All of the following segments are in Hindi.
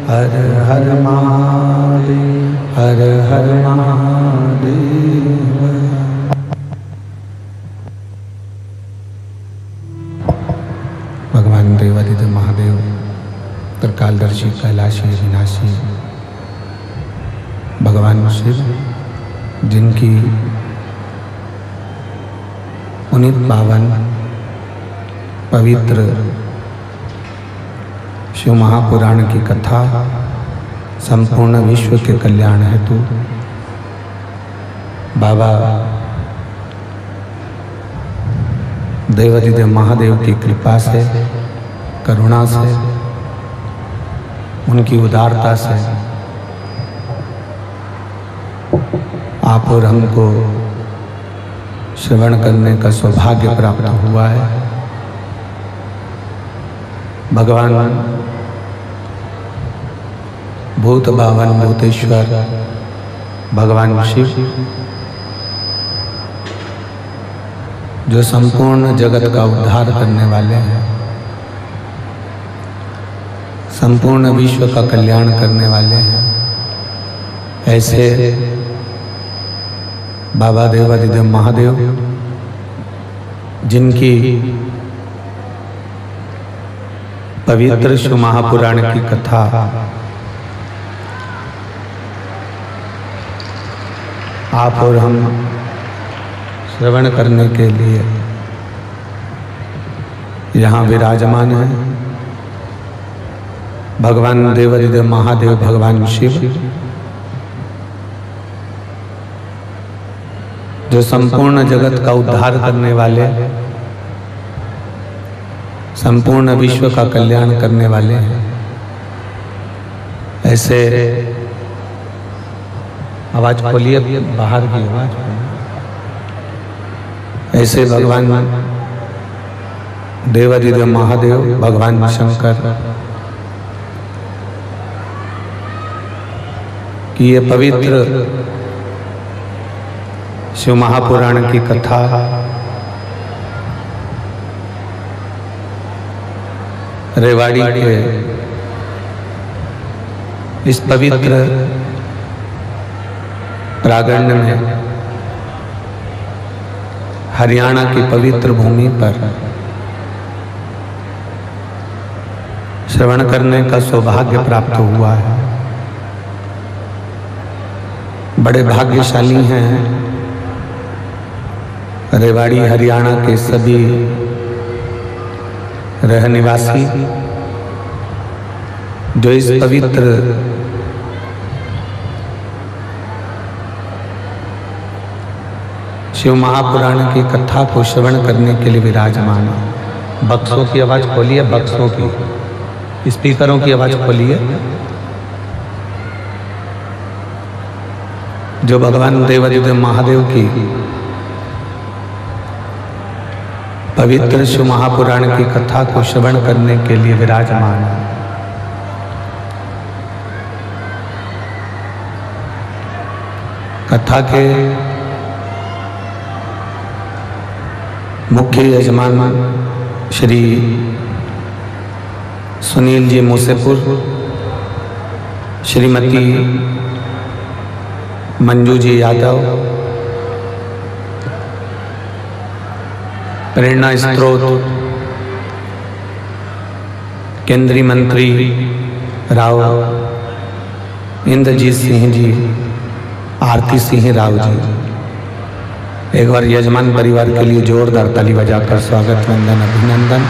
हर हर महादेव, हर हर महादेव। भगवान देवादिदेव महादेव त्रिकालदर्शी कैलाशी विनाशी भगवान शिव, जिनकी पुनीत पावन पवित्र शिव महापुराण की कथा संपूर्ण विश्व के कल्याण हेतु बाबा देवादिदेव महादेव की कृपा से, करुणा से, उनकी उदारता से आप और हमको श्रवण करने का सौभाग्य प्राप्त हुआ है। भगवान भूत भावन भूतेश्वर भगवान शिव, जो संपूर्ण जगत का उद्धार करने वाले हैं, संपूर्ण विश्व का कल्याण करने वाले हैं, ऐसे बाबा देवादिदेव महादेव, जिनकी पवित्र शिव महापुराण की कथा आप और हम श्रवण करने के लिए यहाँ विराजमान हैं। भगवान देवादिदेव महादेव, भगवान शिव, जो संपूर्ण जगत का उद्धार करने वाले, संपूर्ण विश्व का कल्याण करने वाले हैं, ऐसे आवाज खोलिए, बाहर की आवाज, ऐसे भगवान देवादिदेव महादेव, भगवान शंकर की ये पवित्र शिव महापुराण की कथा रेवाड़ी के इस पवित्र प्रांगण में, हरियाणा की पवित्र भूमि पर श्रवण करने का सौभाग्य प्राप्त हुआ है। बड़े भाग्यशाली हैं रेवाड़ी हरियाणा के सभी रहनिवासी, जो इस पवित्र शिव महापुराण की कथा को श्रवण करने के लिए विराजमान है। बक्सों की आवाज खोलिए, बक्सों की, स्पीकरों की आवाज खोलिए। जो भगवान देवादिदेव महादेव की पवित्र शिव महापुराण की कथा को श्रवण करने के लिए विराजमान है। कथा के मुख्य यजमान श्री सुनील जी मूसेपुर, श्रीमती मंजू जी यादव, प्रेरणा स्त्रोत केंद्रीय मंत्री राव इंद्रजीत सिंह जी, आरती सिंह राव जी, एक बार यजमान परिवार के लिए जोरदार ताली बजाकर स्वागत, वंदन, अभिनंदन।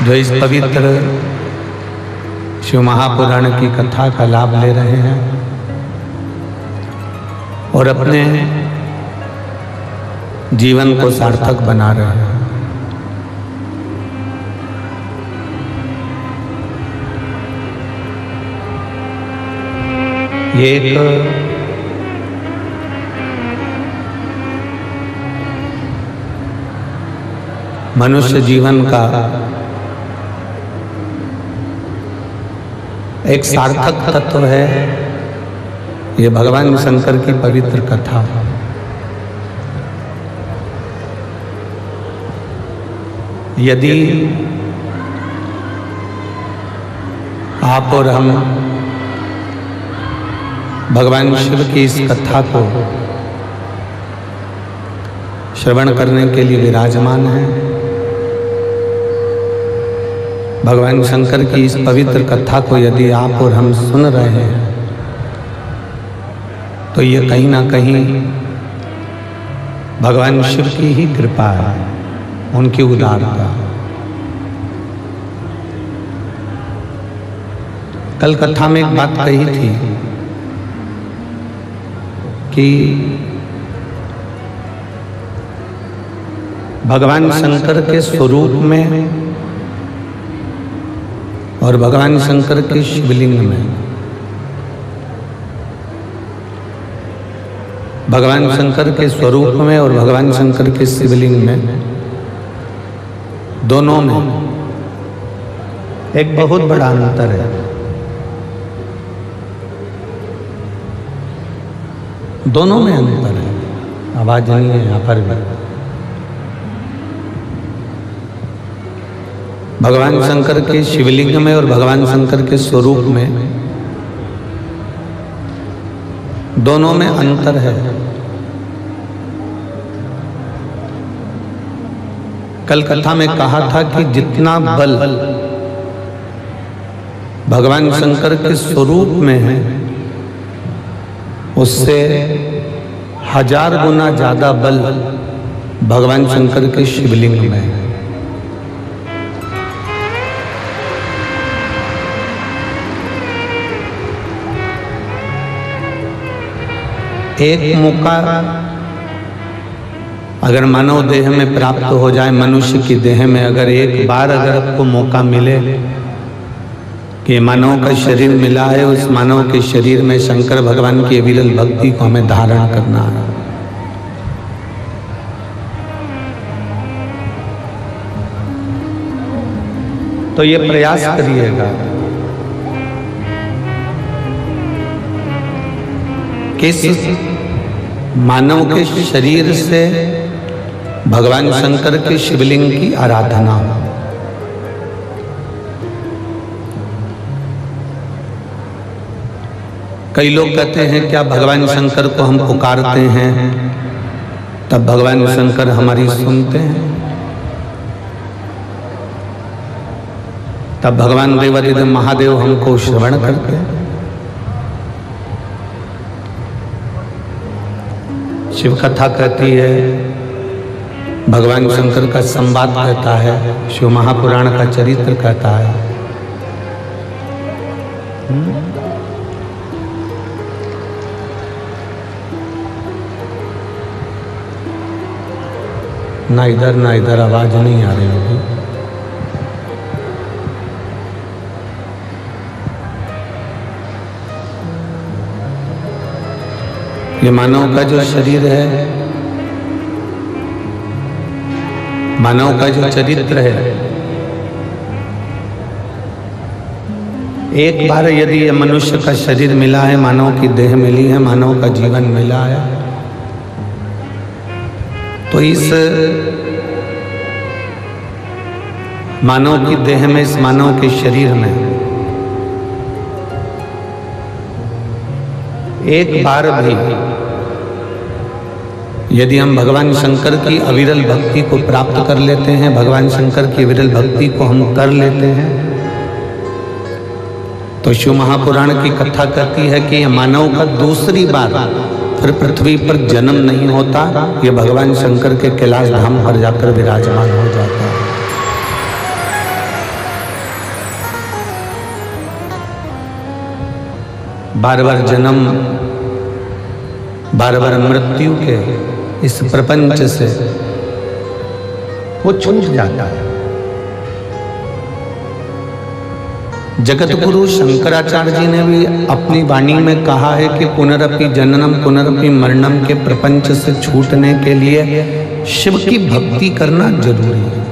जो इस पवित्र शिव महापुराण की कथा का लाभ ले रहे हैं और अपने जीवन को सार्थक बना रहे हैं। ये एक मनुष्य जीवन का एक सार्थक तत्व है। ये भगवान शंकर की पवित्र कथा। यदि आप और हम भगवान शिव की इस कथा को श्रवण करने के लिए विराजमान हैं। भगवान शंकर की इस पवित्र कथा को यदि आप और हम सुन रहे हैं तो ये कहीं ना कहीं भगवान शिव की ही कृपा है, उनकी उदारता। कल कथा में एक बात कही थी कि भगवान शंकर के स्वरूप में और भगवान शंकर के शिवलिंग में, भगवान शंकर के स्वरूप में और भगवान शंकर के शिवलिंग में, दोनों में एक बहुत बड़ा अंतर है। दोनों में अंतर है। आवाज नहीं है यहाँ पर भी। भगवान शंकर के शिवलिंग में और भगवान शंकर के स्वरूप में, दोनों में अंतर है। कल कथा में कहा था कि जितना बल भगवान शंकर के स्वरूप में है उससे 1000 गुना ज्यादा बल भगवान शंकर के शिवलिंग में है। एक मौका अगर मानव देह में प्राप्त हो जाए, मनुष्य की देह में अगर एक बार अगर आपको मौका मिले कि मानव का शरीर मिला है, उस मानव के शरीर में शंकर भगवान की विरल भक्ति को हमें धारण करना है। तो ये प्रयास करिएगा किस मानव के शरीर से भगवान शंकर के शिवलिंग की आराधना हो। कई लोग कहते हैं क्या भगवान शंकर को हम पुकारते हैं तब भगवान शंकर हमारी सुनते हैं, तब भगवान देवादिदेव महादेव हमको श्रवण करते हैं। शिव कथा कहती है, भगवान शंकर का संवाद कहता है, शिव महापुराण का चरित्र कहता है। ना इधर आवाज नहीं आ रही होगी। ये मानव का जो शरीर है, मानव का जो चरित्र है, एक बार यदि ये मनुष्य का शरीर मिला है, मानव की देह मिली है, मानव का जीवन मिला है, तो इस मानव की देह में, इस मानव के शरीर में एक बार भी यदि हम भगवान शंकर की अविरल भक्ति को प्राप्त कर लेते हैं, भगवान शंकर की अविरल भक्ति को हम कर लेते हैं, तो शिव महापुराण की कथा कहती है कि मानव का दूसरी बार फिर पृथ्वी पर जन्म नहीं होता, ये भगवान शंकर के कैलाश धाम पर जाकर विराजमान हो जाता है। बार बार जन्म, बार बार मृत्यु के इस प्रपंच से वो छूट जाता है। जगत गुरु शंकराचार्य जी ने भी अपनी वाणी में कहा है कि पुनरपि जननम पुनरपि मरणम के प्रपंच से छूटने के लिए शिव की भक्ति करना जरूरी है।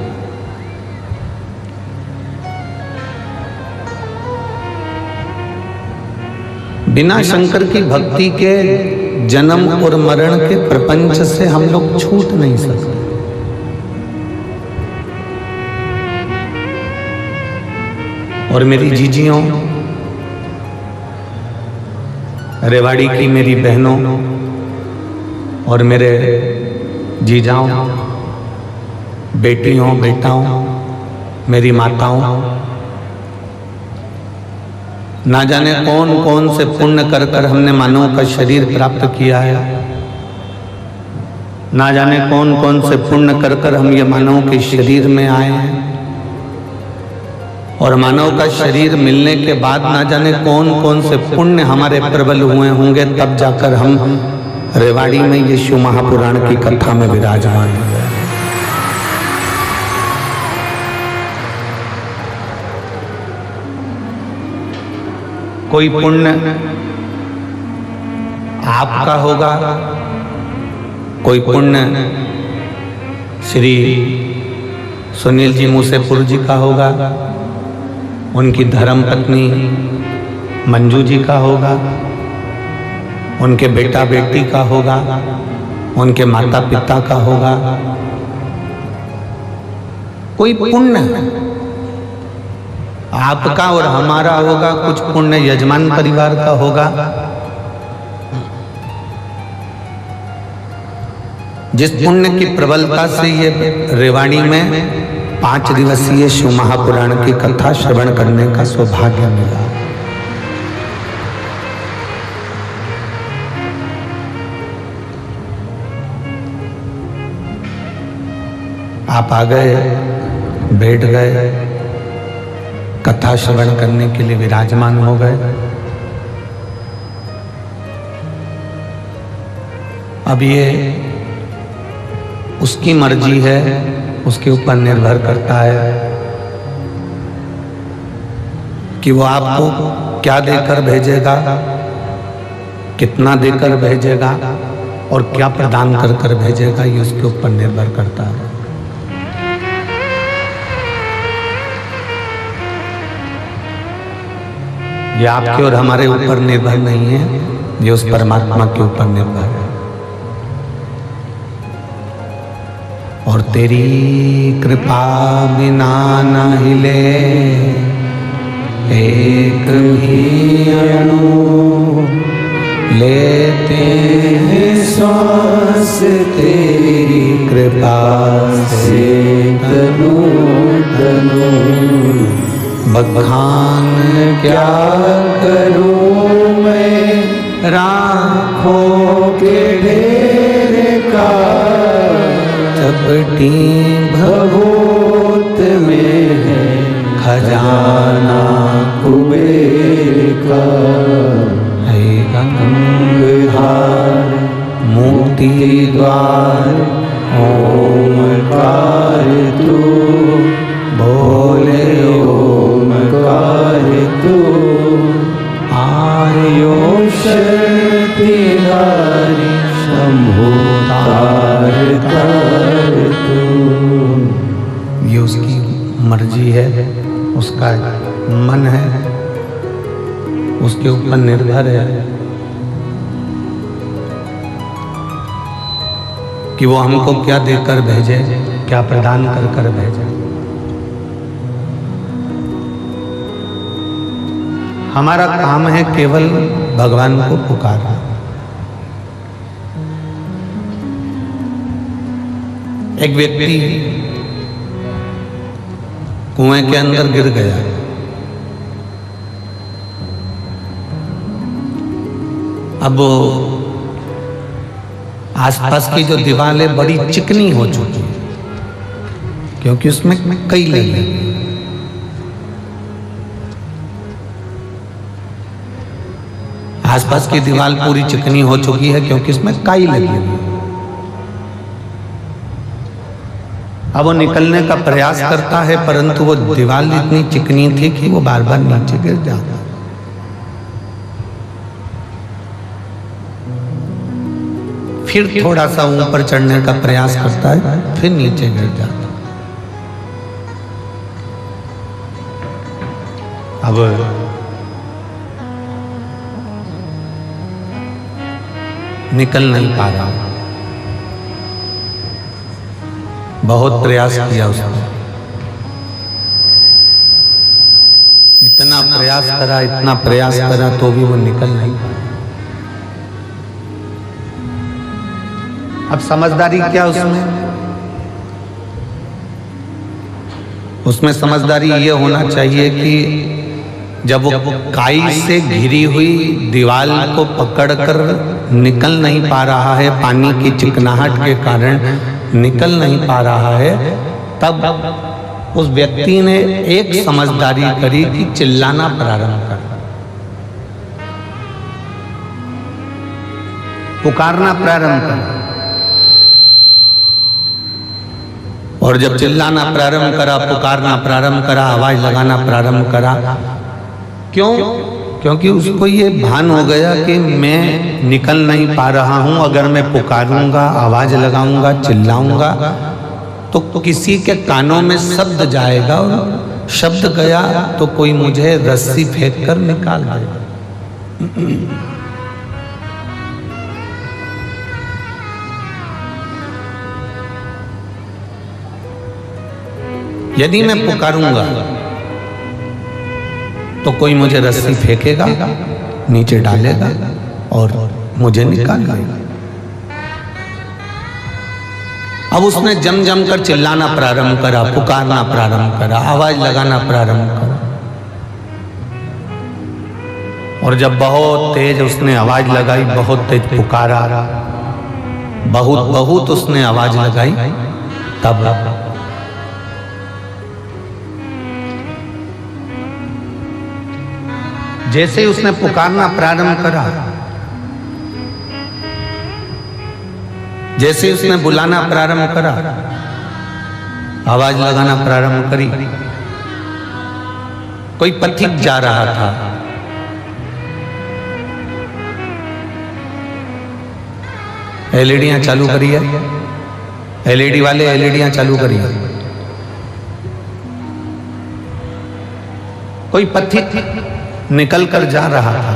बिना शंकर की भक्ति के जन्म और मरण के प्रपंच से हम लोग छूट नहीं सकते। और मेरी जीजियों, रेवाड़ी की मेरी बहनों और मेरे जीजाओं, बेटियों, बेटाओं, मेरी माताओं, ना जाने कौन कौन से पुण्य कर कर हमने मानव का शरीर प्राप्त किया है। ना जाने कौन कौन से पुण्य कर कर हम ये मानव के शरीर में आए हैं। और मानव का शरीर मिलने के बाद ना जाने कौन कौन से पुण्य हमारे प्रबल हुए होंगे, तब जाकर हम रेवाड़ी में ये शिव महापुराण की कथा में विराजमान हो गए। कोई पुण्य आपका होगा, कोई पुण्य श्री सुनील जी मूसेपुर जी का होगा, उनकी धर्म पत्नी मंजू जी का होगा, उनके बेटा बेटी का होगा, उनके माता पिता का होगा। कोई पुण्य आपका और हमारा होगा, कुछ पुण्य यजमान परिवार का होगा। जिस पुण्य की प्रबलता से ये रेवाड़ी में 5 दिवसीय शिव महापुराण की कथा श्रवण करने का सौभाग्य मिला। आप आ गए, बैठ गए, कथा श्रवण करने के लिए विराजमान हो गए। अब ये उसकी मर्जी है, उसके ऊपर निर्भर करता है कि वो आपको क्या देकर भेजेगा, कितना देकर भेजेगा और क्या प्रदान कर कर भेजेगा, ये उसके ऊपर निर्भर करता है। ये आपके और हमारे ऊपर निर्भर नहीं है, ये उस परमात्मा के ऊपर निर्भर है। और तेरी कृपा बिना न हिले एक भी अणु, लेते हैं श्वास तेरी कृपा से तनु तनु। बखान क्या करूं मैं राखों के ढेर का, चपटी भभूत में है खजाना कुबेर का। है गंगाधार मुक्ति द्वार ओमकार तू, बोले ओमकार तू। आर्यो शक्ति धारी शंभु तार तार तू। ये उसकी मर्जी है, उसका मन है, उसके ऊपर निर्भर है कि वो हमको क्या देकर भेजे, क्या प्रदान कर कर भेजे। हमारा काम है केवल भगवान को पुकारना। एक व्यक्ति कुएं के अंदर गिर गया। अब आसपास की जो दीवारें बड़ी चिकनी हो चुकी है, क्योंकि उसमें कई लगे। आसपास की दीवार पूरी चिकनी हो चुकी है क्योंकि इसमें काई लगी हुई है। अब वो निकलने का प्रयास करता है, परंतु वो दीवार इतनी चिकनी थी कि वो बार बार नीचे गिर जाता। फिर थोड़ा सा ऊपर चढ़ने का प्रयास करता है, फिर नीचे गिर जाता। अब निकल नहीं पा रहा। बहुत प्रयास किया उसने, इतना प्रयास करा, इतना प्रयास करा, तो भी वो निकल नहीं पाया। अब समझदारी क्या उसमें समझदारी ये होना चाहिए कि जब वो काई से घिरी हुई दीवार को पकड़कर निकल नहीं पा रहा है, पानी की चिकनाहट के कारण निकल नहीं पा रहा है, तब उस व्यक्ति ने एक समझदारी करी कि चिल्लाना प्रारंभ कर, पुकारना प्रारंभ कर। और जब चिल्लाना प्रारंभ करा, पुकारना प्रारंभ करा, आवाज लगाना प्रारंभ करा, क्यों? क्योंकि उसको ये भान हो गया कि मैं निकल नहीं पा रहा हूं, अगर मैं पुकारूंगा, आवाज लगाऊंगा, चिल्लाऊंगा तो किसी के कानों में शब्द जाएगा, और शब्द गया तो कोई मुझे रस्सी फेंक कर निकाल देगा। यदि मैं पुकारूंगा तो कोई मुझे रस्सी फेंकेगा, नीचे डालेगा और मुझे निकाल लेगा। अब उसने जम जम कर चिल्लाना प्रारंभ करा, पुकारना प्रारंभ करा, आवाज लगाना प्रारंभ करा। और जब बहुत तेज उसने आवाज लगाई, बहुत तेज पुकारा, बहुत बहुत उसने आवाज लगाई, तब जैसे ही उसने पुकारना प्रारंभ करा, जैसे ही उसने बुलाना प्रारंभ करा, आवाज लगाना प्रारंभ करी, कोई पथिक जा रहा था, एलईडियां चालू करिए, एलईडी वाले एलईडियां चालू करिए। कोई पथिक निकल कर जा रहा था,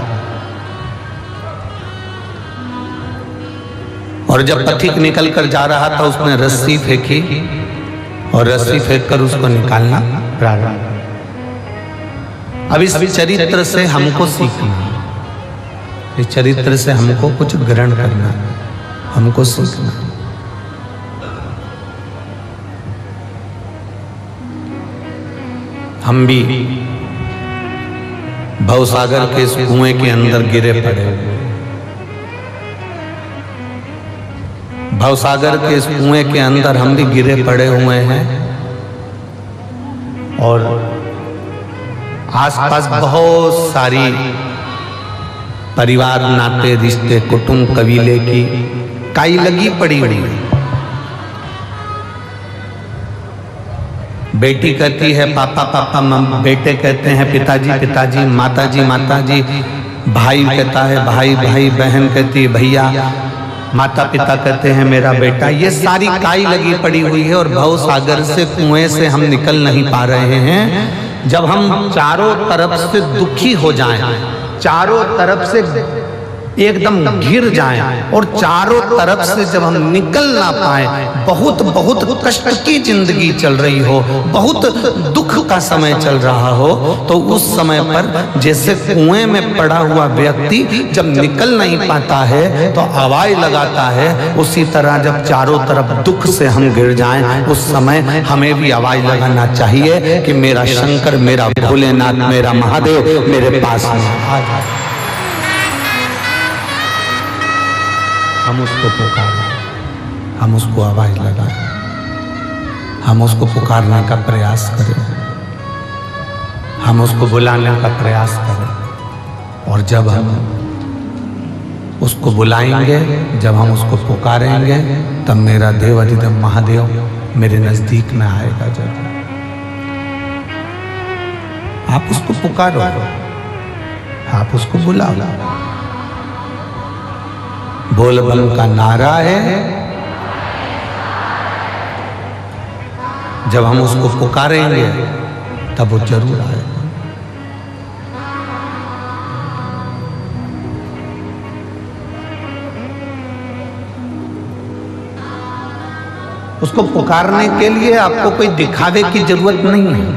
और जब पथिक निकल कर जा रहा था उसने रस्सी फेंकी, और रस्सी फेंककर उसको निकालना प्रारंभ। अब इस चरित्र से हमको सीखना, इस चरित्र से हमको कुछ ग्रहण करना, हमको सीखना। हम भी भवसागर के इस कुएं के अंदर गिरे पड़े हुए, भवसागर के इस कुएं के अंदर हम भी गिरे पड़े हुए हैं, और आसपास बहुत सारी परिवार, नाते, रिश्ते, कुटुंब, कबीले की काई लगी पड़ी हुई है। बेटी कहती है पापा पापा, बेटे कहते हैं पिताजी पिताजी, माताजी माताजी, भाई कहता है भाई भाई, बहन कहती है भैया, माता पिता कहते हैं मेरा बेटा। ये सारी काई लगी पड़ी हुई है, और भव सागर से, कुएं से हम निकल नहीं पा रहे हैं। जब हम चारों तरफ से दुखी हो जाएं, चारों तरफ से एकदम घिर जाएं, और चारों तरफ से जब हम निकल ना पाए, बहुत बहुत कष्ट की जिंदगी चल रही हो, बहुत दुख का समय चल रहा हो, तो उस समय पर जैसे कुएं में पड़ा हुआ व्यक्ति जब निकल नहीं पाता है तो आवाज लगाता है, उसी तरह जब चारों तरफ दुख से हम गिर जाएं, उस समय हमें भी आवाज लगाना चाहिए कि मेरा शंकर, मेरा भोलेनाथ, मेरा महादेव मेरे पास आ जाए। हम उसको पुकारें, हम उसको आवाज लगाएं, हम उसको पुकारने का प्रयास करें, हम उसको बुलाने का प्रयास करें। और जब हम उसको बुलाएंगे, जब हम उसको पुकारेंगे, तब मेरा देव अधिदेव महादेव मेरे नजदीक में आएगा। जब आप उसको पुकारो, आप उसको बुलाओ, बोल बम का नारा है। जब हम उसको पुकारेंगे तब वो जरूर आएगा। उसको पुकारने के लिए आपको कोई दिखावे की जरूरत नहीं है।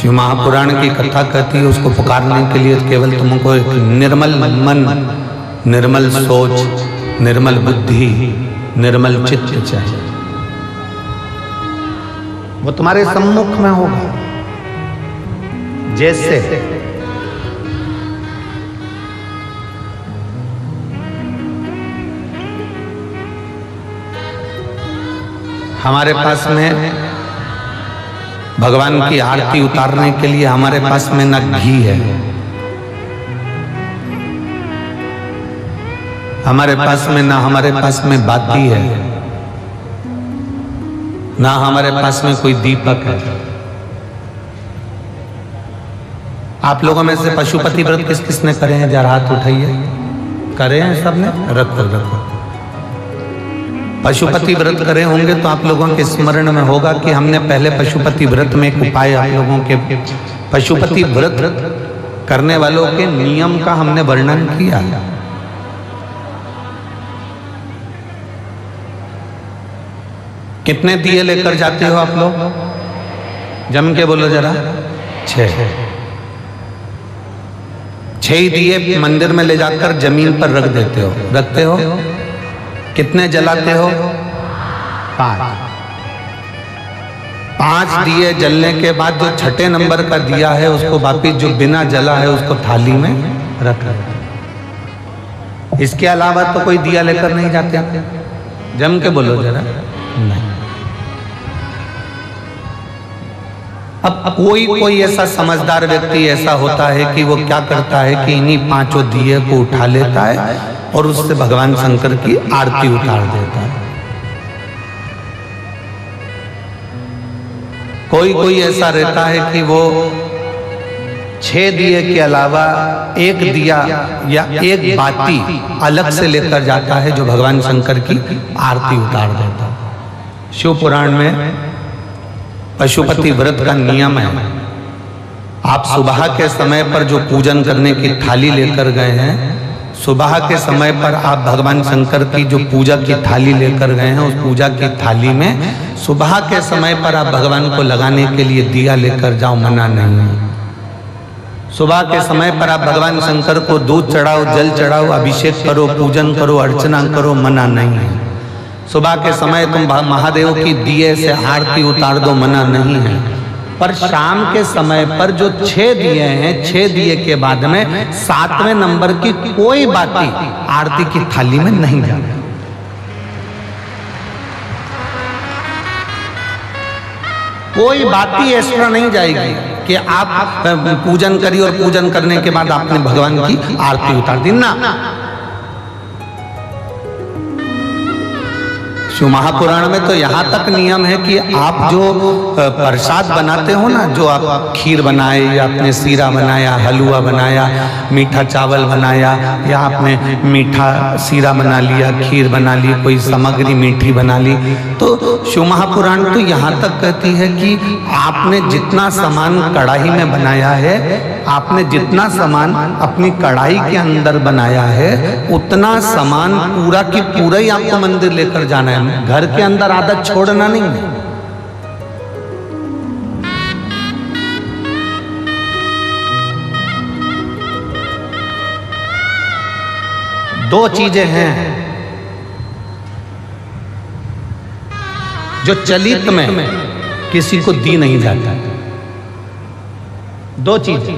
शिव महापुराण की कथा कहती है उसको पुकारने के लिए केवल तुमको एक निर्मल मन, निर्मल सोच, निर्मल बुद्धि, निर्मल चित्त चाहिए। वो तुम्हारे सम्मुख में होगा। जैसे हमारे पास में भगवान की आरती उतारने के लिए हमारे पास में न घी है, हमारे पास में ना हमारे पास में बाती है, ना हमारे पास में कोई दीपक है। आप लोगों में से पशुपति व्रत किस किसने करे हैं? जरा हाथ उठाइए। करे हैं सबने? रखो। पशुपति व्रत करे होंगे तो आप लोगों के स्मरण में होगा कि हमने पहले पशुपति व्रत में एक उपाय आप लोगों के, पशुपति व्रत करने वालों के नियम का हमने वर्णन किया। कितने दिए लेकर जाते हो आप लोग? जम के बोलो जरा। 6 दिए मंदिर में ले जाकर जमीन पर रख देते हो, रखते हो। कितने जलाते हो? 5 दिए जलने के बाद जो छठे नंबर का दिया है उसको वापिस जो बिना जला है उसको थाली में रख। इसके अलावा तो कोई दिया लेकर नहीं जाते। जम के बोलो जरा। नहीं। अब कोई ऐसा समझदार व्यक्ति ऐसा होता है कि वो क्या करता है कि इन्हीं 5 दिए को उठा लेता है और उससे भगवान शंकर की आरती उतार देता है। कोई ऐसा रहता है कि वो 6 दिए के अलावा 1 दिया या 1 बाती अलग से लेकर जाता है जो भगवान शंकर की आरती उतार देता है। शिव पुराण में पशुपति व्रत का नियम है, आप सुबह के समय पर जो पूजन करने की थाली लेकर गए हैं, सुबह के समय पर आप भगवान शंकर की जो पूजा की थाली लेकर गए हैं, उस पूजा की थाली में सुबह के समय पर आप भगवान को लगाने के लिए दिया लेकर जाओ, मना नहीं है। सुबह के समय पर आप भगवान शंकर को दूध चढ़ाओ, जल चढ़ाओ, अभिषेक करो, पूजन करो, अर्चना करो, मना नहीं है। सुबह के समय तुम महादेव की दिए से आरती उतार दो, मना नहीं है। पर शाम के समय पर जो 6 दिए हैं, 6 दिए के बाद में 7वें नंबर की कोई बाती आरती की थाली में नहीं जाती। कोई बाती एक्स्ट्रा नहीं जाएगी कि आप पूजन करिए और पूजन करने के बाद आपने भगवान की आरती उतार दी ना। शिव महापुराण में तो यहाँ तक नियम है कि आप जो प्रसाद बनाते हो ना, जो आप खीर बनाए या आपने सीरा बनाया, हलवा बनाया, मीठा चावल बनाया या आपने मीठा सीरा बना लिया, खीर बना ली, कोई सामग्री मीठी बना ली, तो शिव महापुराण तो यहाँ तक कहती है कि आपने जितना सामान कढ़ाई में बनाया है, आपने जितना सामान अपनी कढ़ाई के अंदर बनाया है, उतना सामान पूरा की पूरा ही आपको मंदिर लेकर जाना है। घर के अंदर आदत छोड़ना नहीं है। दो चीजें हैं जो चलित में किसी को दी नहीं जाता। 2 चीजें।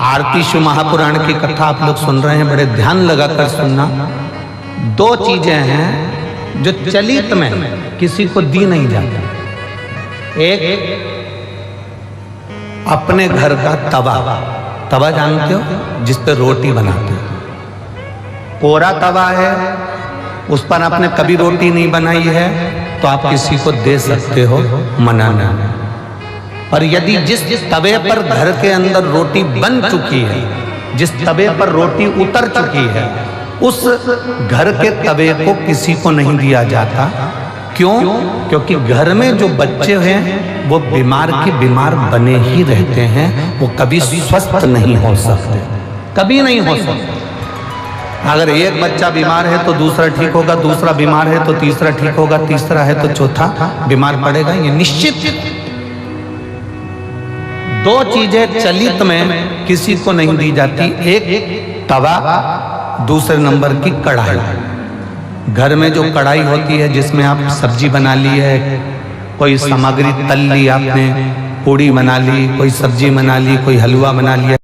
आरती शिव महापुराण की कथा आप लोग सुन रहे हैं, बड़े ध्यान लगाकर सुनना। 2 चीजें हैं जो चलित में किसी को दी नहीं जाती। एक अपने घर का तवा जानते हो, जिस पे रोटी बनाते हो। कोरा तवा है, उस पर आपने कभी रोटी नहीं बनाई है तो आप किसी को दे सकते हो, मना नहीं। और यदि जिस तवे पर घर के अंदर रोटी बन चुकी है, जिस तवे पर रोटी उतर चुकी है, उस घर के तवे को किसी को नहीं दिया जाता। क्यों? क्योंकि घर में जो बच्चे हैं वो बीमार के बीमार बने ही रहते हैं, वो कभी स्वस्थ नहीं हो सकते, कभी नहीं हो सकते। अगर एक बच्चा बीमार है तो दूसरा ठीक होगा, दूसरा बीमार है तो तीसरा ठीक होगा, तीसरा है तो चौथा बीमार पड़ेगा, ये निश्चित। दो चीजें चलित में किसी को नहीं दी जाती, एक तवा, दूसरे नंबर की कढ़ाई। घर में जो कढ़ाई होती है जिसमें आप सब्जी बना ली है, कोई सामग्री तल ली आपने, पूड़ी बना ली, कोई सब्जी बना ली, कोई हलवा बना लिया,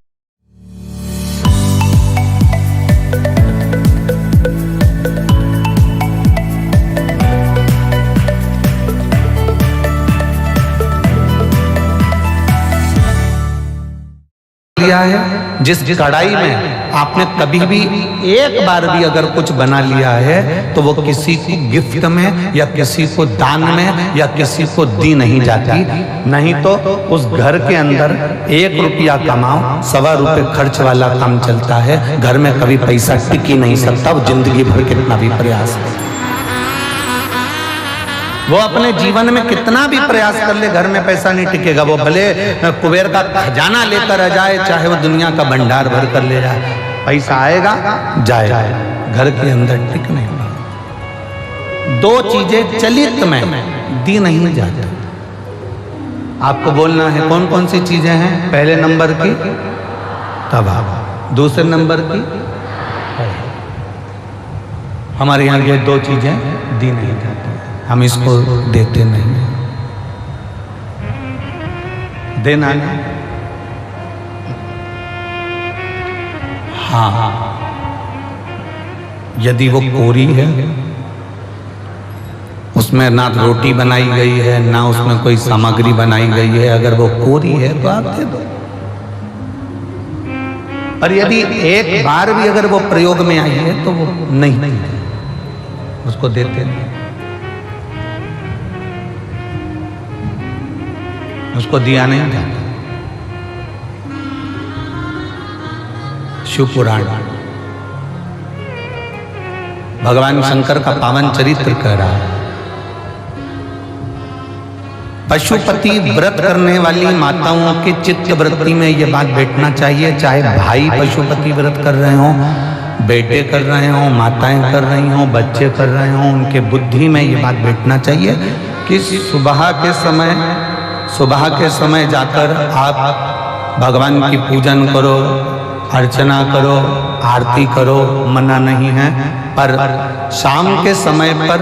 लिया है। जिस कढ़ाई में आपने कभी भी एक बार भी अगर कुछ बना लिया है तो वो किसी को गिफ्ट में या किसी को दान में या किसी को दी नहीं जाती। नहीं तो उस घर के अंदर 1 रुपया कमाओ, 1.25 रुपये खर्च वाला काम चलता है। घर में कभी पैसा टिक ही नहीं सकता, वो जिंदगी भर कितना भी प्रयास है, वो अपने जीवन में कितना भी प्रयास कर ले, घर में पैसा नहीं टिकेगा। वो भले कुबेर का खजाना लेकर आ जाए, चाहे वो दुनिया का भंडार भर कर ले जाए, पैसा आएगा जाएगा, घर के अंदर टिक नहीं पाएगा। दो चीजें चलित में दी नहीं जाती। आपको बोलना है कौन कौन सी चीजें हैं। पहले नंबर की तवा, दूसरे नंबर की कढ़ाई। हमारे यहाँ ये दो चीजें दी नहीं जाती, हम इसको देते नहीं, देना नहीं। हाँ, यदि वो कोरी है, उसमें ना रोटी बनाई गई है ना उसमें कोई सामग्री बनाई गई है, अगर वो कोरी है तो आप दे दो। और यदि एक बार भी अगर वो प्रयोग में आई है तो वो नहीं, उसको देते नहीं, उसको दिया नहीं जाता। शिव पुराण भगवान शंकर का पावन चरित्र कह रहा है। पशुपति व्रत करने वाली माताओं के चित्त वृत्ति में यह बात बैठना चाहिए, चाहे भाई पशुपति व्रत कर रहे हो, बेटे कर रहे हो, माताएं कर रही हो, बच्चे कर रहे हो, उनके बुद्धि में ये बात बैठना चाहिए कि सुबह के समय जाकर आप भगवान की पूजन करो, अर्चना करो, आरती करो, मना नहीं है। पर शाम के समय पर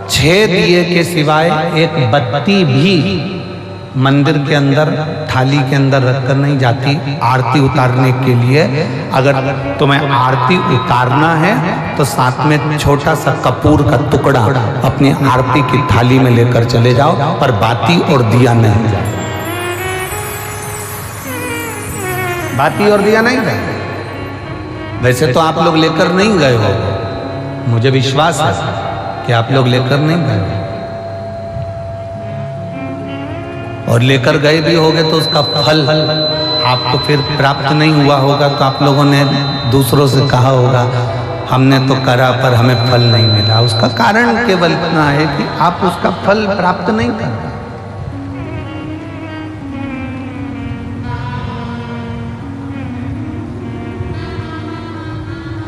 6 दिए के सिवाय एक बत्ती भी मंदिर के अंदर थाली के अंदर रखकर नहीं जाती आरती उतारने के लिए। अगर तुम्हें आरती उतारना है तो साथ में छोटा सा कपूर का टुकड़ा अपनी आरती की थाली में लेकर चले जाओ, पर बाती और दिया नहीं जाए, बाती और दिया नहीं जाए। वैसे तो आप लोग लेकर नहीं गए हो, मुझे विश्वास है कि आप लोग लेकर नहीं गए हो, और लेकर गए भी होगे तो उसका फल आपको फिर प्राप्त नहीं हुआ होगा। तो आप लोगों ने दूसरों से कहा होगा हमने तो करा पर हमें फल नहीं मिला। उसका कारण केवल इतना है कि आप उसका फल प्राप्त नहीं कर रहे।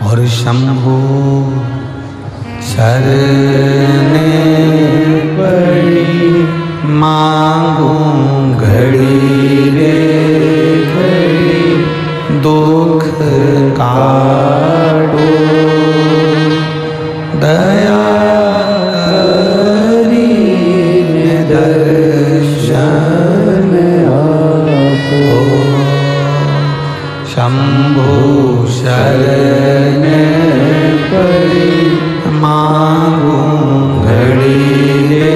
और शंभो शरणे पड़ी मांगू घड़ी रे घड़ी, दुख काटो दया करी दर्शन आपो। शंभो शरण पड़ी मांगू घड़ी रे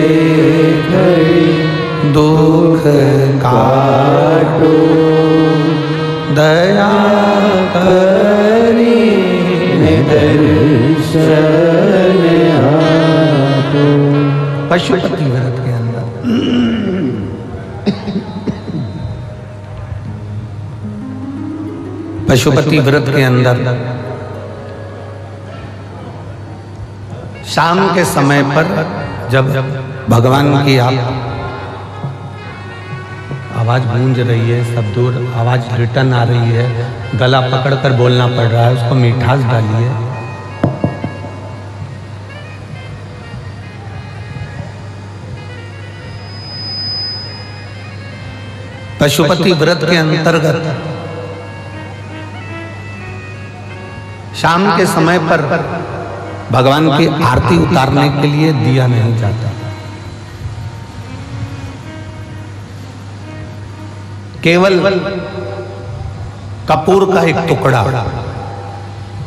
घड़ी, दुख काटो दया करी दर्शन आपो। पशुपति व्रत के अंदर पशुपति व्रत के अंदर शाम के समय पर जब भगवान की आप आवाज गूंज रही है, सब दूर आवाज रिटर्न आ रही है, गला पकड़कर बोलना पड़ रहा है, उसको मिठास डालिए। पशुपति व्रत के अंतर्गत शाम के समय पर भगवान की आरती उतारने के लिए दिया नहीं जाता। केवल कपूर का एक टुकड़ा,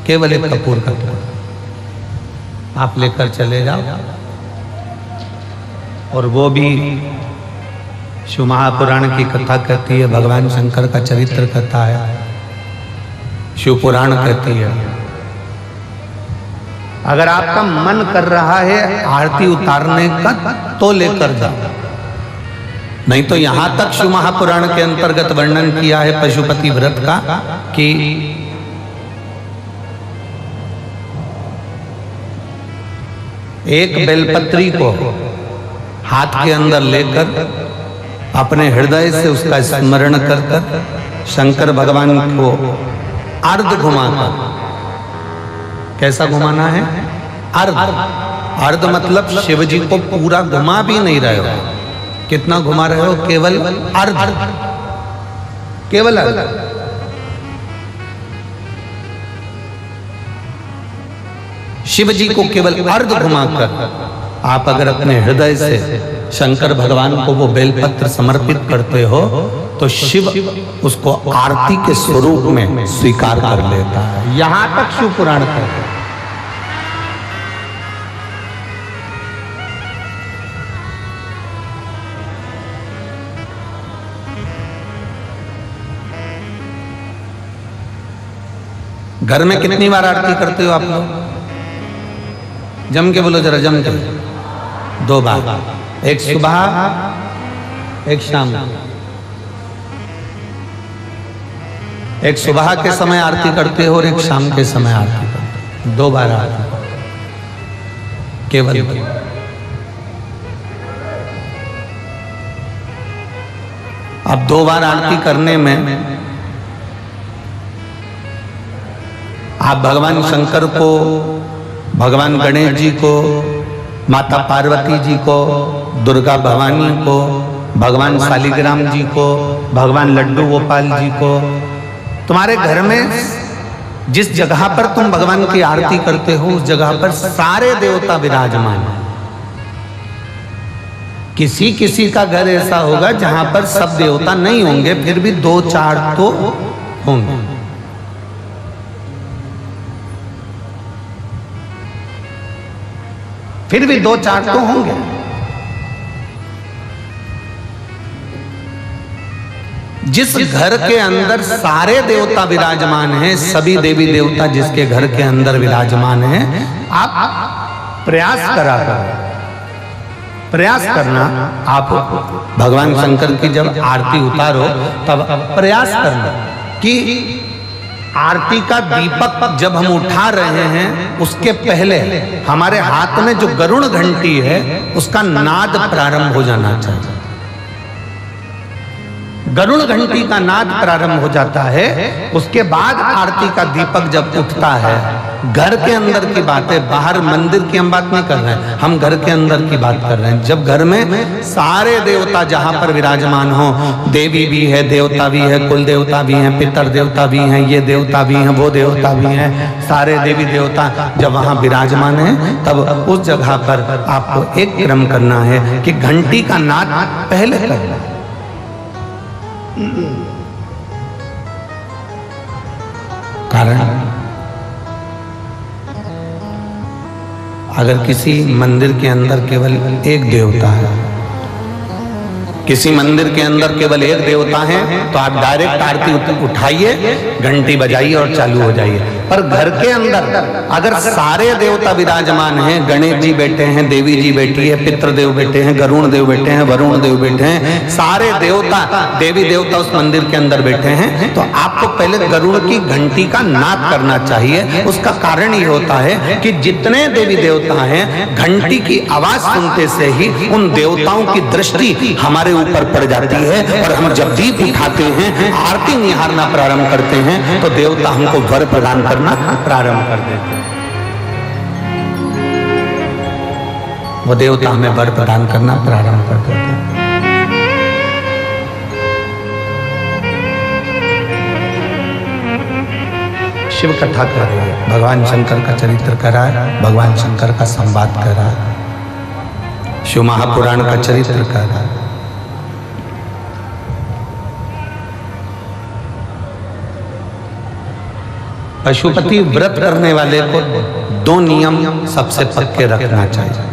केवल एक कपूर का टुकड़ा आप लेकर चले जाओ, और वो भी शिव महापुराण की कथा कहती है, भगवान शंकर का चरित्र कथा है, शिव पुराण कहती है। अगर आपका मन कर रहा है आरती उतारने का तो लेकर जाओ, नहीं तो यहां तक शिव महापुराण के अंतर्गत वर्णन किया है पशुपति व्रत का कि एक बेलपत्री को हाथ के अंदर लेकर अपने हृदय से उसका स्मरण कर कर शंकर भगवान को अर्ध घुमाकर, कैसा घुमाना है? अर्ध। अर्ध मतलब शिव जी को पूरा घुमा भी नहीं रहे हो। कितना घुमा रहे हो? केवल अर्ध, केवल अर्ध। शिव जी को केवल अर्ध घुमाकर आप अगर अपने हृदय से शंकर भगवान को वो बेलपत्र समर्पित करते हो तो शिव उसको आरती के स्वरूप में स्वीकार कर लेता है। यहां तक शिव पुराण कहते हैं। घर में कितनी बार आरती करते हो आप लोग? जम के बोलो जरा, जम के। 2 बार, एक सुबह एक शाम। एक सुबह के समय आरती करते हो और एक शाम के समय आरती करते हो। 2 बार आरती केवल। अब 2 बार आरती करने में आप भगवान शंकर को, भगवान गणेश जी को, माता पार्वती जी को, दुर्गा भवानी को, भगवान शालिग्राम जी को, भगवान लड्डू गोपाल जी को, तुम्हारे घर में जिस जगह पर तुम भगवान की आरती करते हो उस जगह पर सारे देवता विराजमान हैं। किसी किसी का घर ऐसा होगा जहां पर सब देवता नहीं होंगे, फिर भी 2-4 तो होंगे। फिर भी 2-4 तो होंगे। जिस घर के अंदर सारे देवता विराजमान हैं, सभी देवी देवता जिसके घर के अंदर विराजमान हैं, आप प्रयास करना। आप भगवान शंकर की जब आरती उतारो तब प्रयास करना कि आरती का दीपक जब हम उठा रहे हैं उसके पहले हमारे हाथ में जो गरुड़ घंटी है उसका नाद प्रारंभ हो जाना चाहिए। गरुड़ घंटी का नाद प्रारंभ हो जाता है, उसके बाद आरती का दीपक जब उठता है। घर के अंदर की बात है, बाहर मंदिर की हम बात नहीं कर रहे हैं, हम घर के अंदर की बात कर रहे हैं। जब घर में सारे देवता जहां पर विराजमान हो, देवी भी है, देवता भी है, कुल देवता भी हैं, पितर देवता भी हैं, ये देवता भी हैं, वो देवता भी हैं, सारे देवी देवता जब वहां विराजमान हैं, तब उस जगह पर आपको एक क्रम करना है कि घंटी का नाद पहले करना है। कारण अगर किसी मंदिर के अंदर केवल एक देवता है, किसी मंदिर के अंदर केवल एक देवता है, तो आप डायरेक्ट आरती उठाइए, घंटी बजाइए और चालू हो जाइए। पर घर के अंदर अगर सारे देवता विराजमान हैं, गणेश जी बैठे हैं, देवी जी बैठी है, पितृदेव बैठे हैं, गरुण देव बैठे हैं, वरुण देव बैठे हैं, सारे देवता देवी देवता उस मंदिर के अंदर बैठे हैं, तो आपको पहले गरुड़ की घंटी का नाद करना चाहिए। उसका कारण ये होता है कि जितने देवी देवता हैं, घंटी की आवाज सुनते से ही उन देवताओं की दृष्टि हमारे ऊपर पड़ जाती है, और हम जब दीप उठाते हैं, आरती निहारना प्रारंभ करते हैं, तो देवता हमको वर प्रदान करना प्रारंभ कर देते हैं। वो देवता हमें वर प्रदान करना प्रारंभ कर देते हैं। शिव कथा कर रही है, भगवान शंकर का चरित्र कर रहा है, भगवान शंकर का संवाद कर रहा है, शिव महापुराण का चरित्र कर रहा है। पशुपति व्रत करने वाले को 2 नियम सबसे पक्के रखना चाहिए।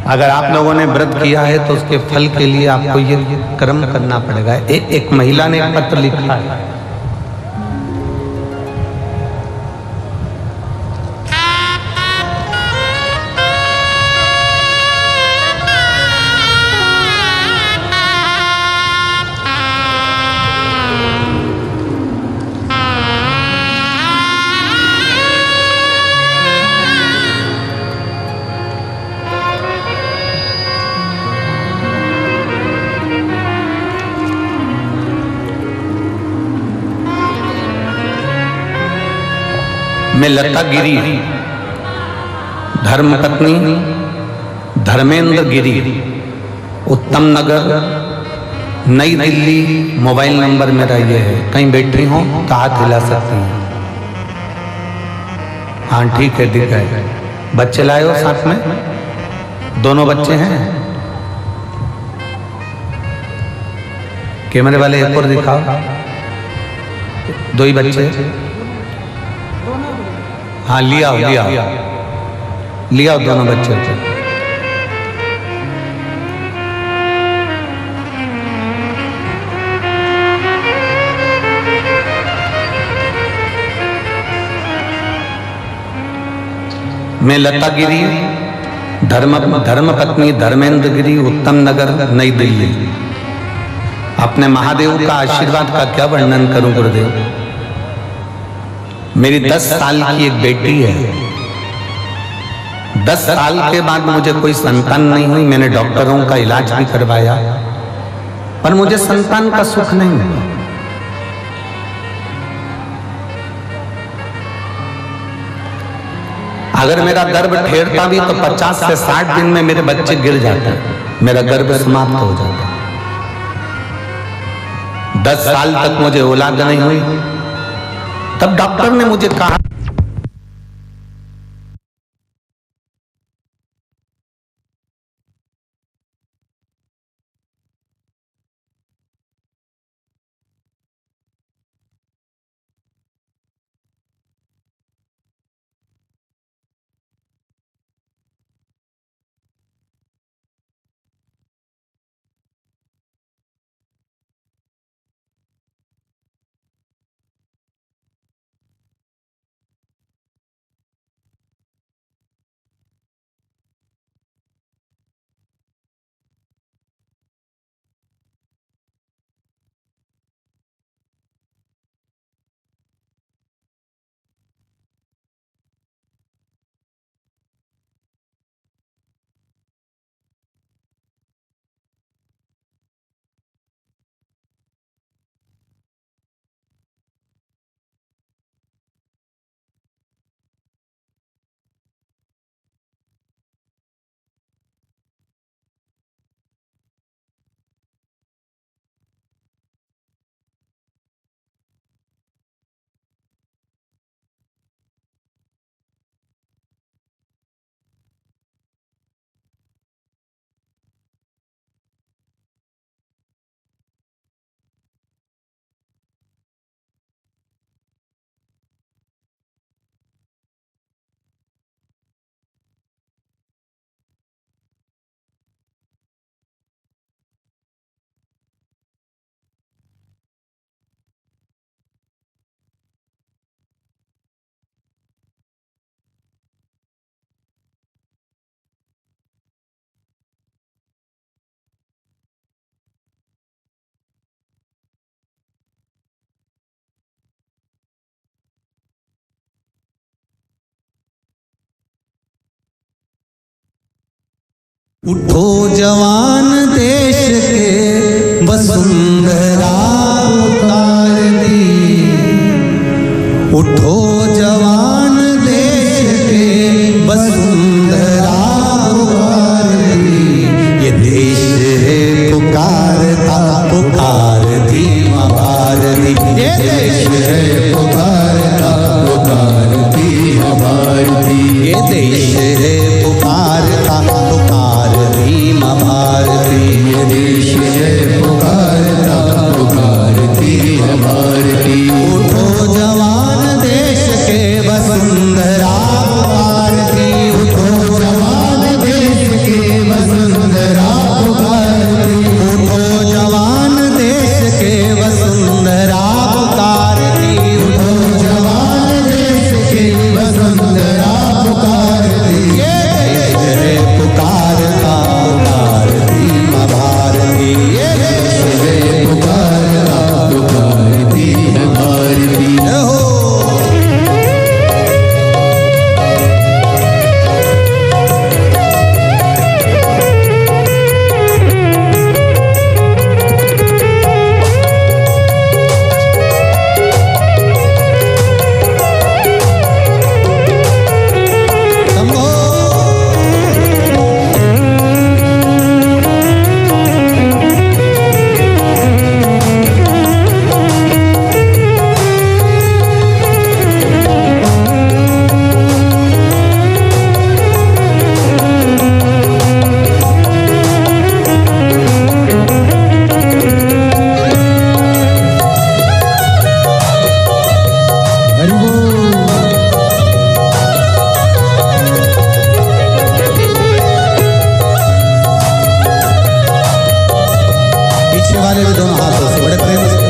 अगर आप लोगों ने व्रत किया है तो उसके फल के लिए आपको ये कर्म करना पड़ेगा। एक महिला ने पत्र लिखा है, मैं लता गिरी, धर्मपत्नी धर्मेंद्र गिरी, उत्तम नगर, नई दिल्ली। मोबाइल नंबर मेरा ये है, कहीं बैठी हो तो हाथ हिला सकती हैं। हाँ ठीक है, दिख गए। बच्चे लाए हो साथ में? दोनों बच्चे हैं? कैमरे वाले एक और दिखाओ, 2 ही बच्चे। हाँ लिया दोनों बच्चे थे। मैं लता गिरी, धर्मपत्नी धर्मेंद्र गिरी, उत्तम नगर, नई दिल्ली। अपने महादेव का आशीर्वाद का क्या वर्णन करूं गुरुदेव। मेरी 10 साल की एक बेटी है। 10 साल के बाद मुझे कोई संतान नहीं हुई। मैंने डॉक्टरों का इलाज भी करवाया, पर मुझे संतान का सुख नहीं हुआ। अगर मेरा गर्भ ठेरता भी तो 50 से 60 दिन में मेरे बच्चे गिर जाते हैं, मेरा गर्भ समाप्त हो जाता। 10 साल तक मुझे औलाद नहीं हुई। तब डॉक्टर ने मुझे कहा, उठो जवान देश के वसुंधरा उतार दी। उठो जवान देश के वसुंधरा उतार दी। ये देश है पुकारता पुकार दी माँ भारती। ये देश है वाले भी दोनों हाथों से बड़े प्रेम से।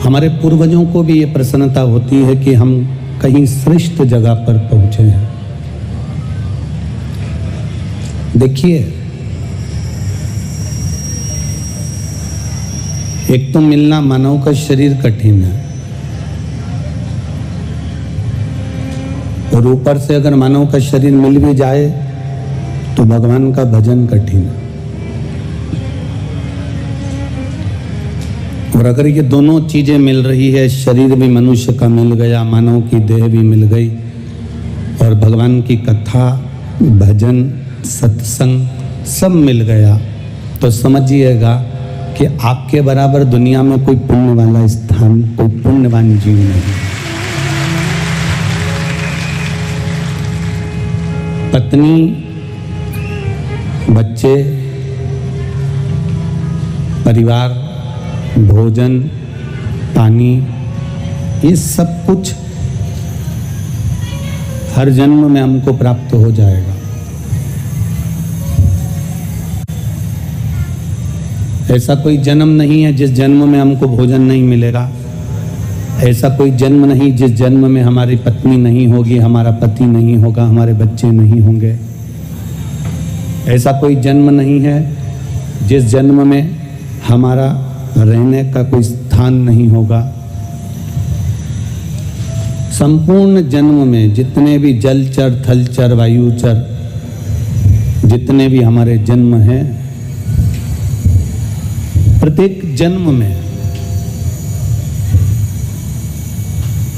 हमारे पूर्वजों को भी ये प्रसन्नता होती है कि हम कहीं श्रेष्ठ जगह पर पहुंचे हैं। देखिए, एक तो मिलना मानव का शरीर कठिन है, और ऊपर से अगर मानव का शरीर मिल भी जाए तो भगवान का भजन कठिन है। और अगर ये दोनों चीजें मिल रही है, शरीर भी मनुष्य का मिल गया, मानव की देह भी मिल गई, और भगवान की कथा, भजन, सत्संग सब मिल गया, तो समझिएगा कि आपके बराबर दुनिया में कोई पुण्य वाला स्थान, कोई पुण्यवान जीव नहीं। पत्नी, बच्चे, परिवार, भोजन, पानी, ये सब कुछ हर जन्म में हमको प्राप्त हो जाएगा। ऐसा कोई जन्म नहीं है जिस जन्म में हमको भोजन नहीं मिलेगा। ऐसा कोई जन्म नहीं जिस जन्म में हमारी पत्नी नहीं होगी, हमारा पति नहीं होगा, हमारे बच्चे नहीं होंगे। ऐसा कोई जन्म नहीं है जिस जन्म में हमारा रहने का कोई स्थान नहीं होगा। संपूर्ण जन्म में जितने भी जलचर, थलचर, वायुचर, जितने भी हमारे जन्म हैं, प्रत्येक जन्म में,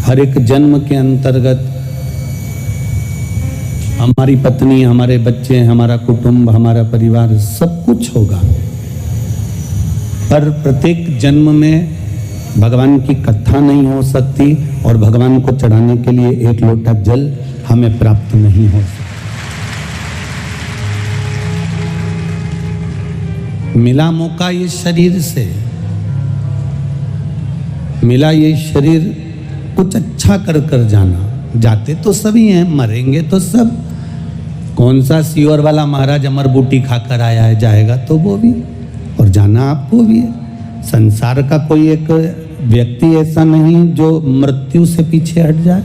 हर एक जन्म के अंतर्गत हमारी पत्नी, हमारे बच्चे, हमारा कुटुंब, हमारा परिवार सब कुछ होगा। पर प्रत्येक जन्म में भगवान की कथा नहीं हो सकती, और भगवान को चढ़ाने के लिए एक लोटा जल हमें प्राप्त नहीं हो सकता। मिला मौका ये शरीर से, मिला ये शरीर, कुछ अच्छा कर कर जाना। जाते तो सभी हैं, मरेंगे तो सब। कौन सा सीवर वाला महाराज अमर बूटी खाकर आया है, जाएगा तो वो भी, और जाना आपको भी है। संसार का कोई एक व्यक्ति ऐसा नहीं जो मृत्यु से पीछे हट जाए।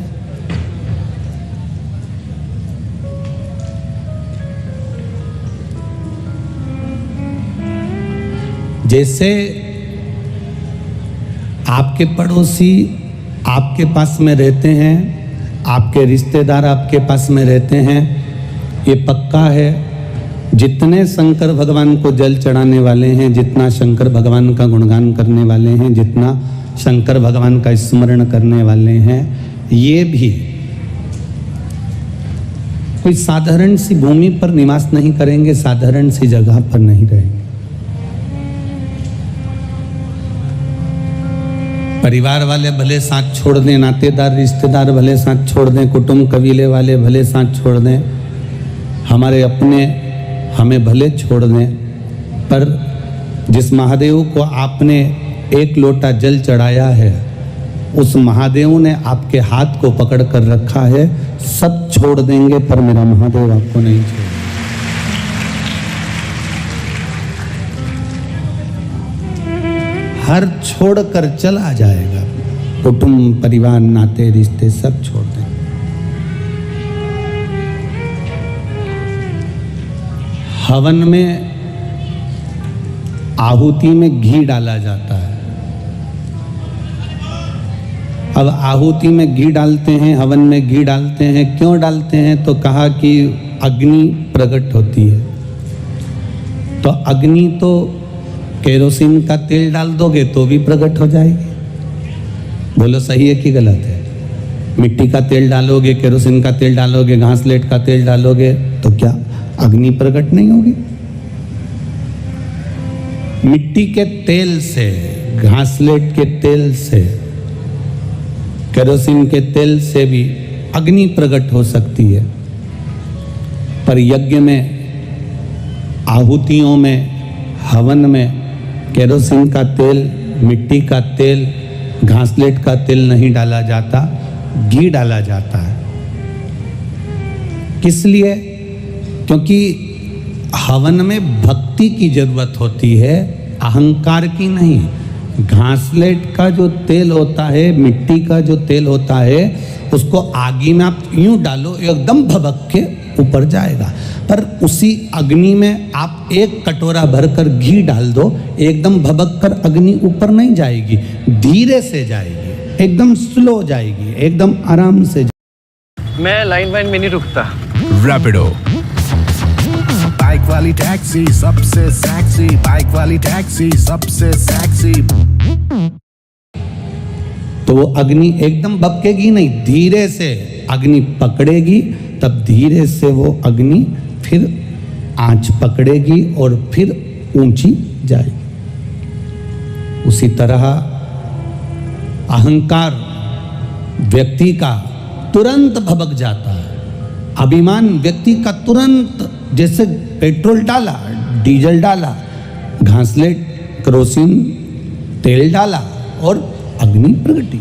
जैसे आपके पड़ोसी आपके पास में रहते हैं, आपके रिश्तेदार आपके पास में रहते हैं, ये पक्का है। जितने शंकर भगवान को जल चढ़ाने वाले हैं, जितना शंकर भगवान का गुणगान करने वाले हैं, जितना शंकर भगवान का स्मरण करने वाले हैं, ये भी कोई साधारण सी भूमि पर निवास नहीं करेंगे, साधारण सी जगह पर नहीं रहेंगे। परिवार वाले भले साथ छोड़ दें, नातेदार रिश्तेदार भले साथ छोड़ दें, कुटुंब कबीले वाले भले साथ छोड़ दें, हमारे अपने हमें भले छोड़ दें, पर जिस महादेव को आपने एक लोटा जल चढ़ाया है, उस महादेव ने आपके हाथ को पकड़ कर रखा है। सब छोड़ देंगे पर मेरा महादेव आपको नहीं छोड़ेगा। हर छोड़कर चला जाएगा, कुटुंब परिवार नाते रिश्ते सब छोड़ देंगे। हवन में आहुति में घी डाला जाता है। अब आहुति में घी डालते हैं, हवन में घी डालते हैं, क्यों डालते हैं? तो कहा कि अग्नि प्रकट होती है। तो अग्नि तो केरोसिन का तेल डाल दोगे तो भी प्रकट हो जाएगी। बोलो सही है कि गलत है? मिट्टी का तेल डालोगे, केरोसिन का तेल डालोगे, घासलेट का तेल डालोगे तो क्या अग्नि प्रकट नहीं होगी? मिट्टी के तेल से, घासलेट के तेल से, केरोसिन के तेल से भी अग्नि प्रकट हो सकती है। पर यज्ञ में, आहुतियों में, हवन में केरोसिन का तेल, मिट्टी का तेल, घासलेट का तेल नहीं डाला जाता, घी डाला जाता है। किस लिए? क्योंकि हवन में भक्ति की जरूरत होती है, अहंकार की नहीं। घासलेट का जो तेल होता है, मिट्टी का जो तेल होता है, उसको आगी में आप यूं डालो, एकदम भभक के ऊपर जाएगा। पर उसी अग्नि में आप एक कटोरा भरकर घी डाल दो, एकदम भभक कर अग्नि ऊपर नहीं जाएगी, धीरे से जाएगी, एकदम स्लो जाएगी, एकदम आराम से। मैं लाइन वाइन में नहीं रुकता। रैपिडो बाइक वाली टैक्सी सबसे सेक्सी, बाइक वाली टैक्सी सबसे सेक्सी। तो वो अग्नि एकदम भभकेगी नहीं, धीरे से अग्नि पकड़ेगी, तब धीरे से वो अग्नि फिर आंच पकड़ेगी और फिर ऊंची जाएगी। उसी तरह अहंकार व्यक्ति का तुरंत भभक जाता है। अभिमान व्यक्ति का तुरंत, जैसे पेट्रोल डाला, डीजल डाला, घासलेट, केरोसिन तेल डाला और अग्नि प्रगटी,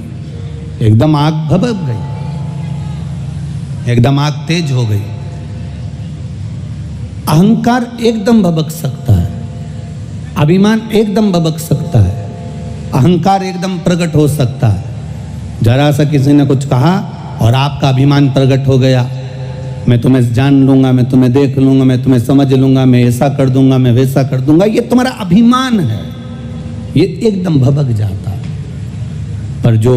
एकदम आग भभक गई, एकदम आग तेज हो गई। अहंकार एकदम भभक सकता है, अभिमान एकदम भभक सकता है, अहंकार एकदम प्रकट हो सकता है। जरा सा किसी ने कुछ कहा और आपका अभिमान प्रकट हो गया, मैं तुम्हें जान लूंगा, मैं तुम्हें देख लूंगा, मैं तुम्हें समझ लूंगा, मैं ऐसा कर दूंगा, मैं वैसा कर दूंगा, ये तुम्हारा अभिमान है, ये एकदम भभक जाता है। पर जो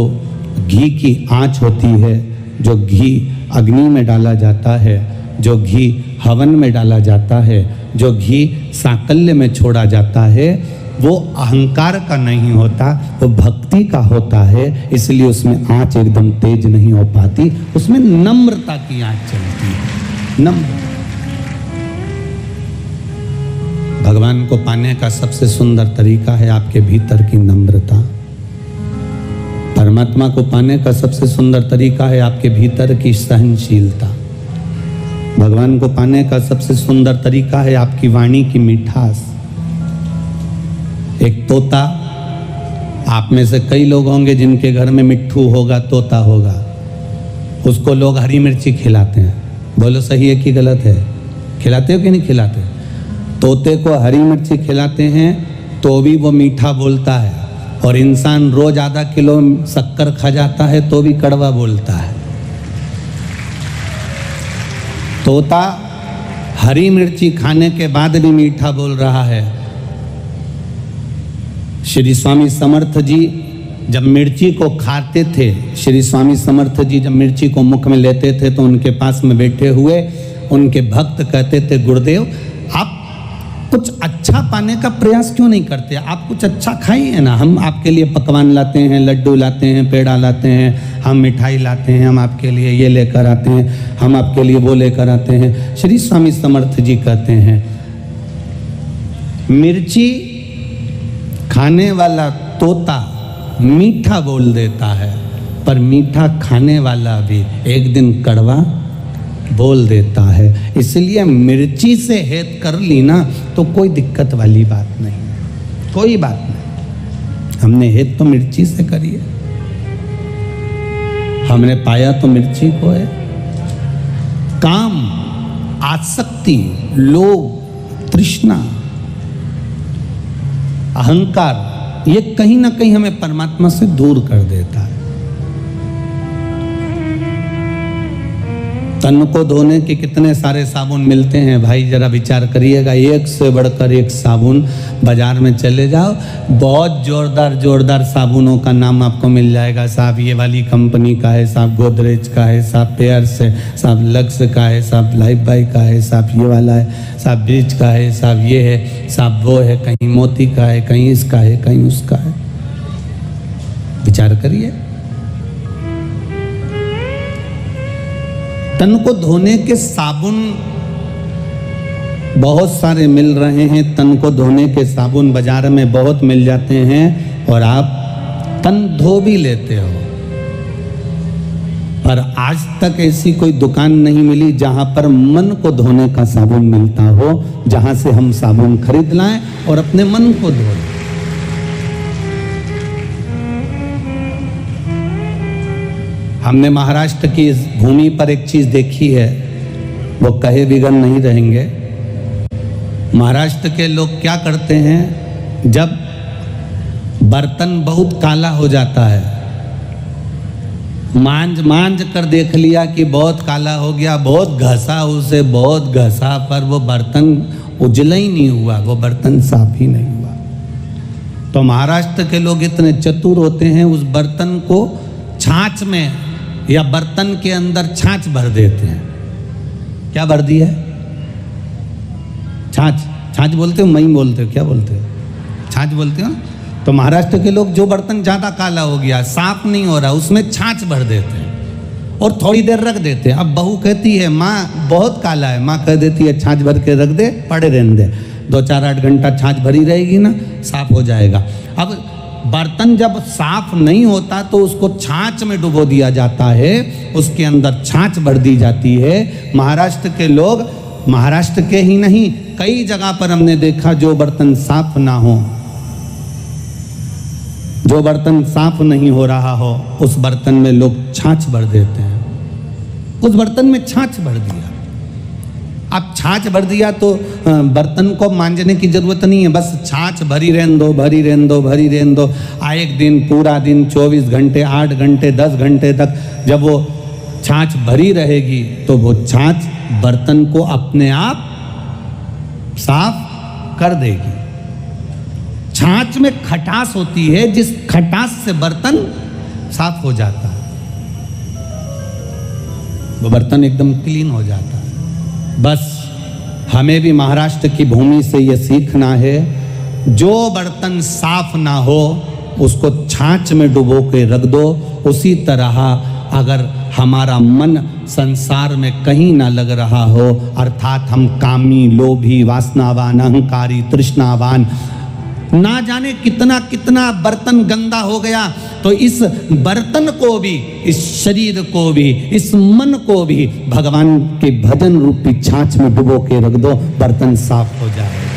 घी की आंच होती है, जो घी अग्नि में डाला जाता है, जो घी हवन में डाला जाता है, जो घी साकल्य में छोड़ा जाता है, वो अहंकार का नहीं होता, वो भक्ति का होता है। इसलिए उसमें आंच एकदम तेज नहीं हो पाती, उसमें नम्रता की आंच चलती है। नम्र भगवान को पाने का सबसे सुंदर तरीका है आपके भीतर की नम्रता। परमात्मा को पाने का सबसे सुंदर तरीका है आपके भीतर की सहनशीलता। भगवान को पाने का सबसे सुंदर तरीका है आपकी वाणी की मिठास। एक तोता, आप में से कई लोग होंगे जिनके घर में मिट्ठू होगा, तोता होगा, उसको लोग हरी मिर्ची खिलाते हैं। बोलो सही है कि गलत है? खिलाते हो कि नहीं खिलाते? तोते को हरी मिर्ची खिलाते हैं तो भी वो मीठा बोलता है, और इंसान रोज आधा किलो शक्कर खा जाता है तो भी कड़वा बोलता है। तोता हरी मिर्ची खाने के बाद भी मीठा बोल रहा है। श्री स्वामी समर्थ जी जब मिर्ची को खाते थे, श्री स्वामी समर्थ जी जब मिर्ची को मुख में लेते थे तो उनके पास में बैठे हुए उनके भक्त कहते थे, गुरुदेव आप कुछ अच्छा पाने का प्रयास क्यों नहीं करते, आप कुछ अच्छा खाइए ना, हम आपके लिए पकवान लाते हैं, लड्डू लाते हैं, पेड़ा लाते हैं, हम मिठाई लाते हैं, हम आपके लिए ये लेकर आते हैं, हम आपके लिए वो लेकर आते हैं। श्री स्वामी समर्थ जी कहते हैं, मिर्ची खाने वाला तोता मीठा बोल देता है, पर मीठा खाने वाला भी एक दिन कड़वा बोल देता है। इसलिए मिर्ची से हेत कर ली ना तो कोई दिक्कत वाली बात नहीं, कोई बात नहीं। हमने हेत तो मिर्ची से करी है, हमने पाया तो मिर्ची को है। काम, आसक्ति, लोभ, तृष्णा, अहंकार, ये कहीं ना कहीं हमें परमात्मा से दूर कर देता है। तन को धोने के कितने सारे साबुन मिलते हैं भाई, जरा विचार करिएगा। एक से बढ़कर एक साबुन, बाजार में चले जाओ, बहुत जोरदार जोरदार साबुनों का नाम आपको मिल जाएगा। साहब ये वाली कंपनी का है, साहब गोदरेज का है, साहब पेयर्स है, साहब लक्स का है, साहब लाइफ बाई का है, साहब ये वाला है, साहब ब्रिज का है, साहब ये है, साहब वो है, कहीं मोती का है, कहीं इसका है, कहीं उसका है। विचार करिए, तन को धोने के साबुन बहुत सारे मिल रहे हैं, तन को धोने के साबुन बाजार में बहुत मिल जाते हैं और आप तन धो भी लेते हो, पर आज तक ऐसी कोई दुकान नहीं मिली जहां पर मन को धोने का साबुन मिलता हो, जहां से हम साबुन खरीद लाएं और अपने मन को धो लें। हमने महाराष्ट्र की इस भूमि पर एक चीज देखी है, वो कहे बिगन नहीं रहेंगे। महाराष्ट्र के लोग क्या करते हैं, जब बर्तन बहुत काला हो जाता है, मांज कर देख लिया कि बहुत काला हो गया, बहुत घसा उसे, बहुत घसा, पर वो बर्तन उजला ही नहीं हुआ, वो बर्तन साफ ही नहीं हुआ। तो महाराष्ट्र के लोग इतने चतुर होते हैं, उस बर्तन को छाछ में या बर्तन के अंदर छाछ भर देते हैं। क्या भर दी है? छाछ। छाछ बोलते हो, मई बोलते हो, क्या बोलते हो? छाछ बोलते हो। तो महाराष्ट्र के लोग जो बर्तन ज़्यादा काला हो गया, साफ नहीं हो रहा, उसमें छाछ भर देते हैं और थोड़ी देर रख देते हैं। अब बहू कहती है, माँ बहुत काला है, माँ कह देती है छाछ भर के रख दे, पड़े रहने दे, 2-4-8 घंटा छाछ भरी रहेगी ना, साफ हो जाएगा। अब बर्तन जब साफ नहीं होता तो उसको छाछ में डुबो दिया जाता है, उसके अंदर छाछ भर दी जाती है। महाराष्ट्र के लोग, महाराष्ट्र के ही नहीं कई जगह पर हमने देखा, जो बर्तन साफ ना हो, जो बर्तन साफ नहीं हो रहा हो, उस बर्तन में लोग छाछ भर देते हैं। उस बर्तन में छाछ भर दिया, अब छाछ भर दिया तो बर्तन को मांजने की जरूरत नहीं है, बस छाछ भरी रहने दो, भरी रहने दो, भरी रहने दो। एक दिन, पूरा दिन, 24 घंटे, 8 घंटे, 10 घंटे तक जब वो छाछ भरी रहेगी तो वो छाछ बर्तन को अपने आप साफ कर देगी। छाछ में खटास होती है, जिस खटास से बर्तन साफ हो जाता है, वो बर्तन एकदम क्लीन हो जाता है। बस हमें भी महाराष्ट्र की भूमि से ये सीखना है, जो बर्तन साफ ना हो उसको छाछ में डुबो के रख दो। उसी तरह अगर हमारा मन संसार में कहीं ना लग रहा हो, अर्थात हम कामी, लोभी, वासनावान, अहंकारी, तृष्णावान, ना जाने कितना कितना बर्तन गंदा हो गया, तो इस बर्तन को भी, इस शरीर को भी, इस मन को भी भगवान के भजन रूपी छाछ में डुबो के रख दो, बर्तन साफ हो जाएगा।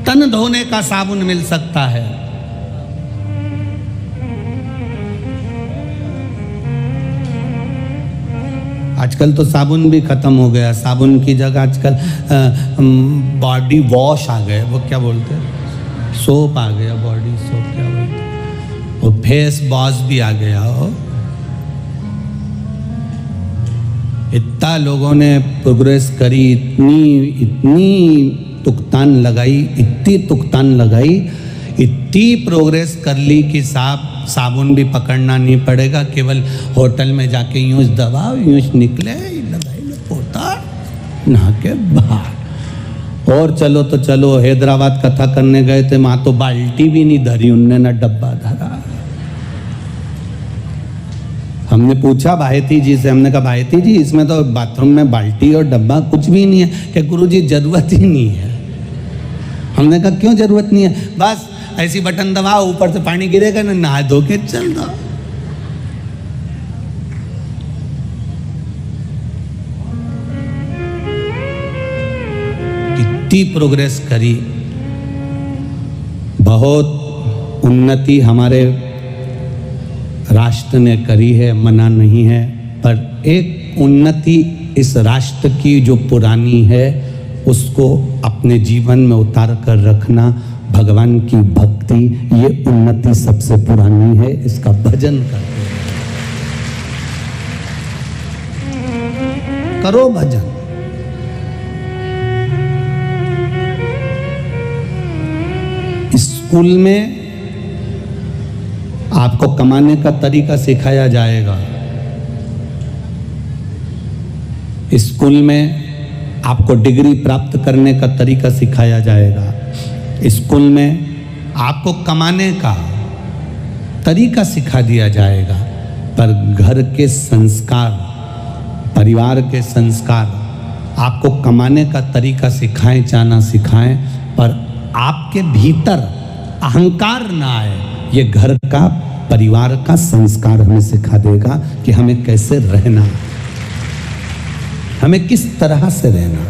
तन धोने का साबुन मिल सकता है, आजकल तो साबुन भी खत्म हो गया, साबुन की जगह आजकल बॉडी वॉश आ गए, वो क्या बोलते हैं, सोप आ गया, बॉडी सोप क्या बोलते हैं, वो फेस वॉश भी आ गया हो। इतना लोगों ने प्रोग्रेस करी, इतनी तुकतान लगाई, इतनी तुकतान लगाई, इतनी प्रोग्रेस कर ली कि साबुन भी पकड़ना नहीं पड़ेगा, केवल होटल में जाके यूं दबाओ, यूं निकले, पोता नहा के बाहर। और चलो तो चलो, हैदराबाद कथा करने गए थे, वहां तो बाल्टी भी नहीं धरी उनने, ना डब्बा धरा। हमने पूछा भायती जी से, हमने कहा भायती जी इसमें तो बाथरूम में बाल्टी और डब्बा कुछ भी नहीं है। कि गुरुजी जरूरत ही नहीं है। हमने कहा क्यों जरूरत नहीं है? बस ऐसी बटन दबाओ, ऊपर से पानी गिरेगा ना, नहा धो के चल दो। कितनी प्रोग्रेस करी, बहुत उन्नति हमारे राष्ट्र ने करी है, मना नहीं है। पर एक उन्नति इस राष्ट्र की जो पुरानी है उसको अपने जीवन में उतार कर रखना, भगवान की भक्ति, ये उन्नति सबसे पुरानी है। इसका भजन करो भजन। स्कूल में आपको कमाने का तरीका सिखाया जाएगा। स्कूल में आपको डिग्री प्राप्त करने का तरीका सिखाया जाएगा। स्कूल में आपको कमाने का तरीका सिखा दिया जाएगा। पर घर के संस्कार, परिवार के संस्कार आपको कमाने का तरीका सिखाएं चाहे ना सिखाएं, पर आपके भीतर अहंकार ना आए, ये घर का, परिवार का संस्कार हमें सिखा देगा कि हमें कैसे रहना, हमें किस तरह से रहना।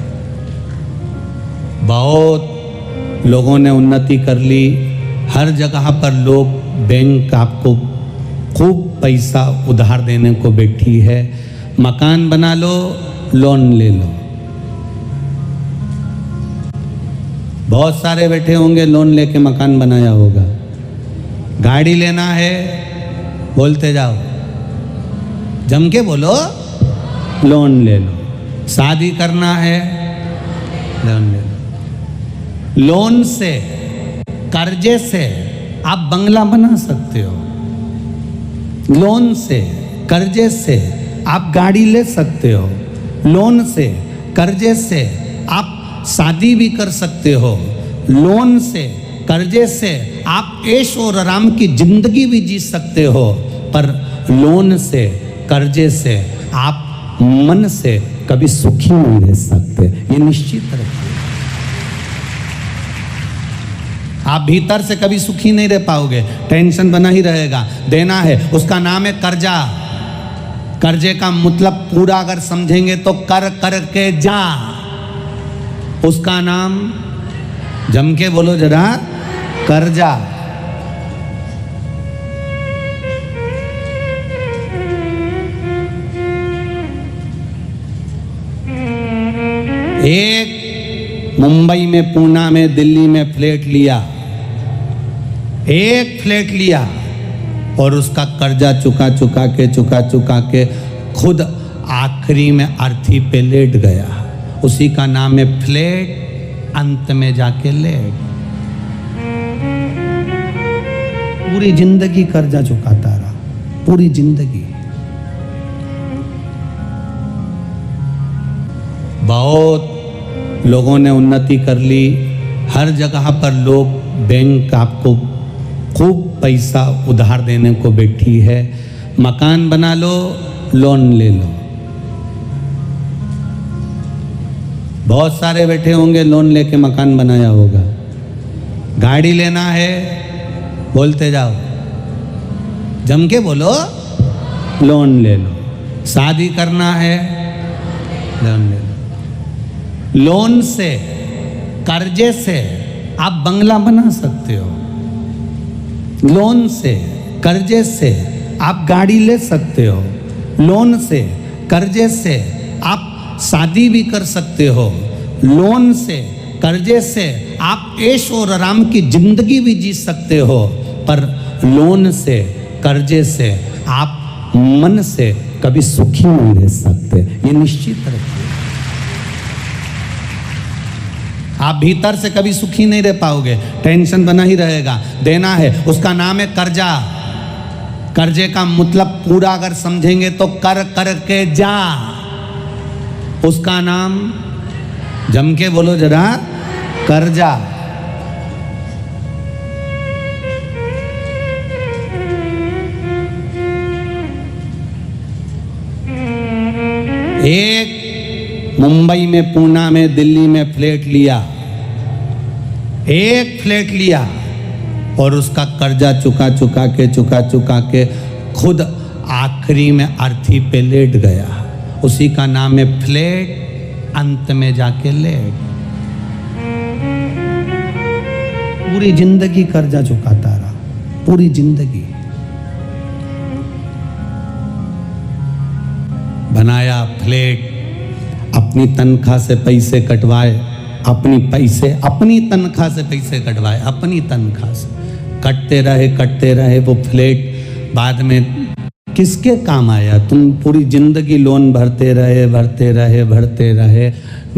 बहुत लोगों ने उन्नति कर ली, हर जगह पर लोग, बैंक आपको खूब पैसा उधार देने को बैठी है। मकान बना लो, लोन ले लो। बहुत सारे बैठे होंगे, लोन लेके मकान बनाया होगा। गाड़ी लेना है, बोलते जाओ, जम के बोलो, लोन ले लो। शादी करना है, लोन ले लो। लोन से, कर्जे से आप बंगला बना सकते हो। लोन से, कर्जे से आप गाड़ी ले सकते हो। लोन से, कर्जे से आप शादी भी कर सकते हो। लोन से, कर्जे से आप ऐश और आराम की जिंदगी भी जी सकते हो। पर लोन से, कर्जे से आप मन से कभी सुखी नहीं रह सकते, ये निश्चित रखिए। आप भीतर से कभी सुखी नहीं रह पाओगे, टेंशन बना ही रहेगा। देना है, उसका नाम है कर्जा। कर्जे का मतलब पूरा अगर समझेंगे तो कर करके जा, उसका नाम, जम के बोलो जरा, कर्जा। एक मुंबई में, पूना में, दिल्ली में फ्लैट लिया, एक फ्लैट लिया और उसका कर्जा चुका चुका के खुद आखिरी में अर्थी पे लेट गया। उसी का नाम है फ्लैट, अंत में जाके लेट। पूरी जिंदगी कर्जा चुकाता रहा, पूरी जिंदगी। बहुत लोगों ने उन्नति कर ली, हर जगह पर लोग, बैंक आपको खूब पैसा उधार देने को बैठी है। मकान बना लो, लोन ले लो। बहुत सारे बैठे होंगे, लोन लेके मकान बनाया होगा। गाड़ी लेना है, बोलते जाओ, जम के बोलो, लोन ले लो। शादी करना है, लोन ले लो। लोन से, कर्जे से आप बंगला बना सकते हो। लोन से, कर्जे से आप गाड़ी ले सकते हो। लोन से, कर्जे से आप शादी भी कर सकते हो। लोन से, कर्जे से आप ऐश और आराम की जिंदगी भी जी सकते हो। पर लोन से, कर्जे से आप मन से कभी सुखी नहीं रह सकते, ये निश्चित रखिए। आप भीतर से कभी सुखी नहीं रह पाओगे, टेंशन बना ही रहेगा। देना है, उसका नाम है कर्जा। कर्जे का मतलब पूरा अगर समझेंगे तो कर करके जा, उसका नाम जम के बोलो जरा, कर्जा। एक मुंबई में, पूना में, दिल्ली में फ्लैट लिया, एक फ्लैट लिया और उसका कर्जा चुका चुका के खुद आखिरी में अर्थी पे लेट गया। उसी का नाम है फ्लैट, अंत में जाके लेट। पूरी जिंदगी कर्जा चुकाता रहा, पूरी जिंदगी। बनाया फ्लैट, अपनी तनख्वाह से पैसे कटवाए, अपनी तनख्वाह से पैसे कटवाए, अपनी तनख्वाह से कटते रहे वो फ्लैट। बाद में किसके काम आया? तुम पूरी जिंदगी लोन भरते रहे।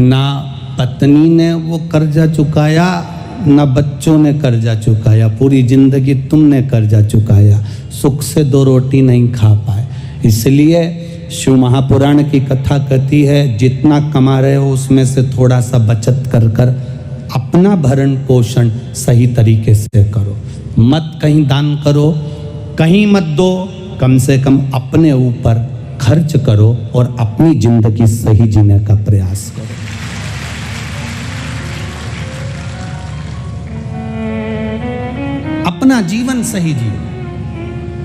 ना पत्नी ने वो कर्जा चुकाया, ना बच्चों ने कर्जा चुकाया, पूरी जिंदगी तुमने कर्जा चुकाया, सुख से 2 रोटी नहीं खा पाए। इसलिए शिव महापुराण की कथा कहती है, जितना कमा रहे हो उसमें से थोड़ा सा बचत कर अपना भरण पोषण सही तरीके से करो। मत कहीं दान करो, कहीं मत दो, कम से कम अपने ऊपर खर्च करो और अपनी जिंदगी सही जीने का प्रयास करो। अपना जीवन सही जियो,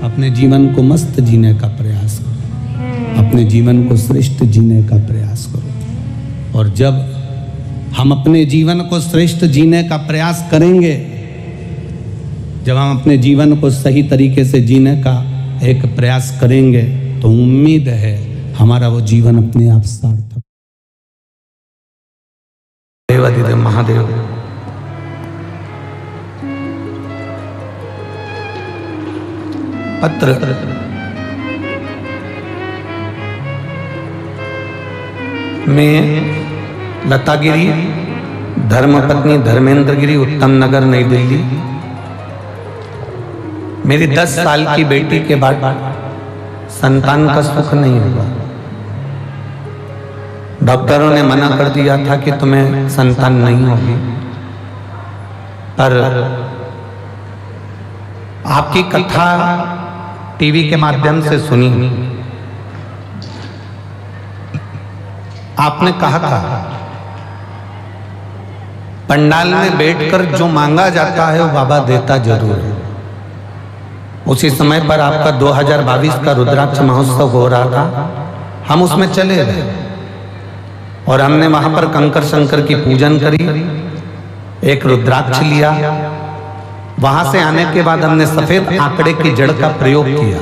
अपने जीवन को मस्त जीने का प्रयास करो, अपने जीवन को श्रेष्ठ जीने का प्रयास करो। और जब हम अपने जीवन को श्रेष्ठ जीने का प्रयास करेंगे, जब हम अपने जीवन को सही तरीके से जीने का एक प्रयास करेंगे, तो उम्मीद है हमारा वो जीवन अपने आप सार्थक। देवाधिदेव महादेव पत्र में लतागिरी, धर्मपत्नी धर्मेंद्र गिरी, उत्तम नगर, नई दिल्ली। मेरी 10 साल की बेटी के बाद संतान का सुख नहीं हुआ। डॉक्टरों ने मना कर दिया था कि तुम्हें संतान नहीं होगी, पर आपकी कथा टीवी के माध्यम से सुनी। आपने कहा था पंडाल में बैठकर जो मांगा जाता है वो बाबा देता जरूर है। उसी समय पर आपका 2022 का रुद्राक्ष महोत्सव हो रहा था, हम उसमें चले गए और हमने वहां पर कंकर शंकर की पूजन करी, एक रुद्राक्ष लिया। वहां से आने के बाद हमने सफेद आंकड़े की जड़ का प्रयोग किया,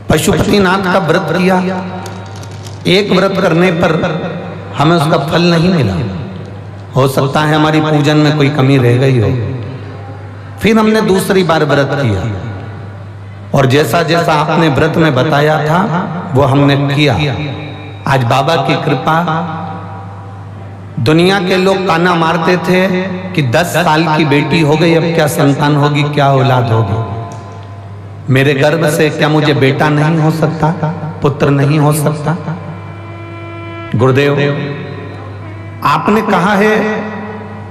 पशुपतिनाथ का व्रत किया। एक व्रत करने पर हमें उसका फल नहीं मिला, हो सकता है हमारी पूजन में कोई कमी रह गई हो। फिर हमने दूसरी बार व्रत किया और जैसा जैसा आपने व्रत में बताया था वो हमने किया। आज बाबा की कृपा, दुनिया के लोग ताना मारते थे कि 10 साल की बेटी हो गई, अब क्या संतान होगी, क्या औलाद होगी। मेरे गर्भ से क्या मुझे बेटा नहीं हो सकता, पुत्र नहीं हो सकता? गुरुदेव आपने कहा है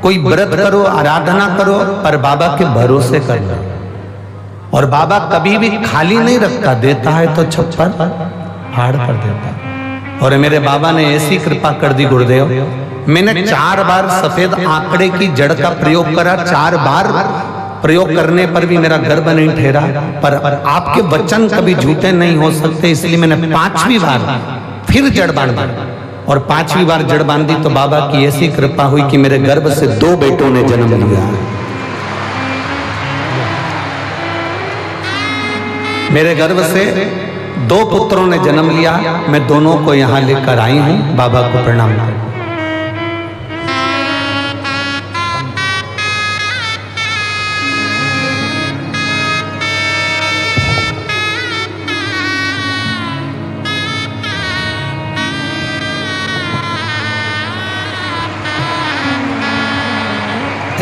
कोई व्रत करो, आराधना करो, पर बाबा के भरोसे करना। और बाबा कभी भी खाली नहीं रखता, देता है तो छप्पर फाड़ कर देता। और मेरे बाबा ने ऐसी कृपा कर दी गुरुदेव, मैंने 4 बार सफेद आंकड़े की जड़ का प्रयोग करा, 4 बार प्रयोग करने पर भी मेरा गर्भ नहीं ठहरा। पर आपके वचन कभी झूठे नहीं हो सकते, इसलिए मैंने 5वीं बार फिर जड़ बांधा और 5वीं बार जड़ बांधी तो बाबा की ऐसी कृपा हुई कि मेरे गर्भ से 2 बेटों ने जन्म लिया। मेरे गर्भ से 2 पुत्रों ने जन्म लिया। मैं दोनों को यहाँ लेकर आई हूँ, बाबा को प्रणाम करूं।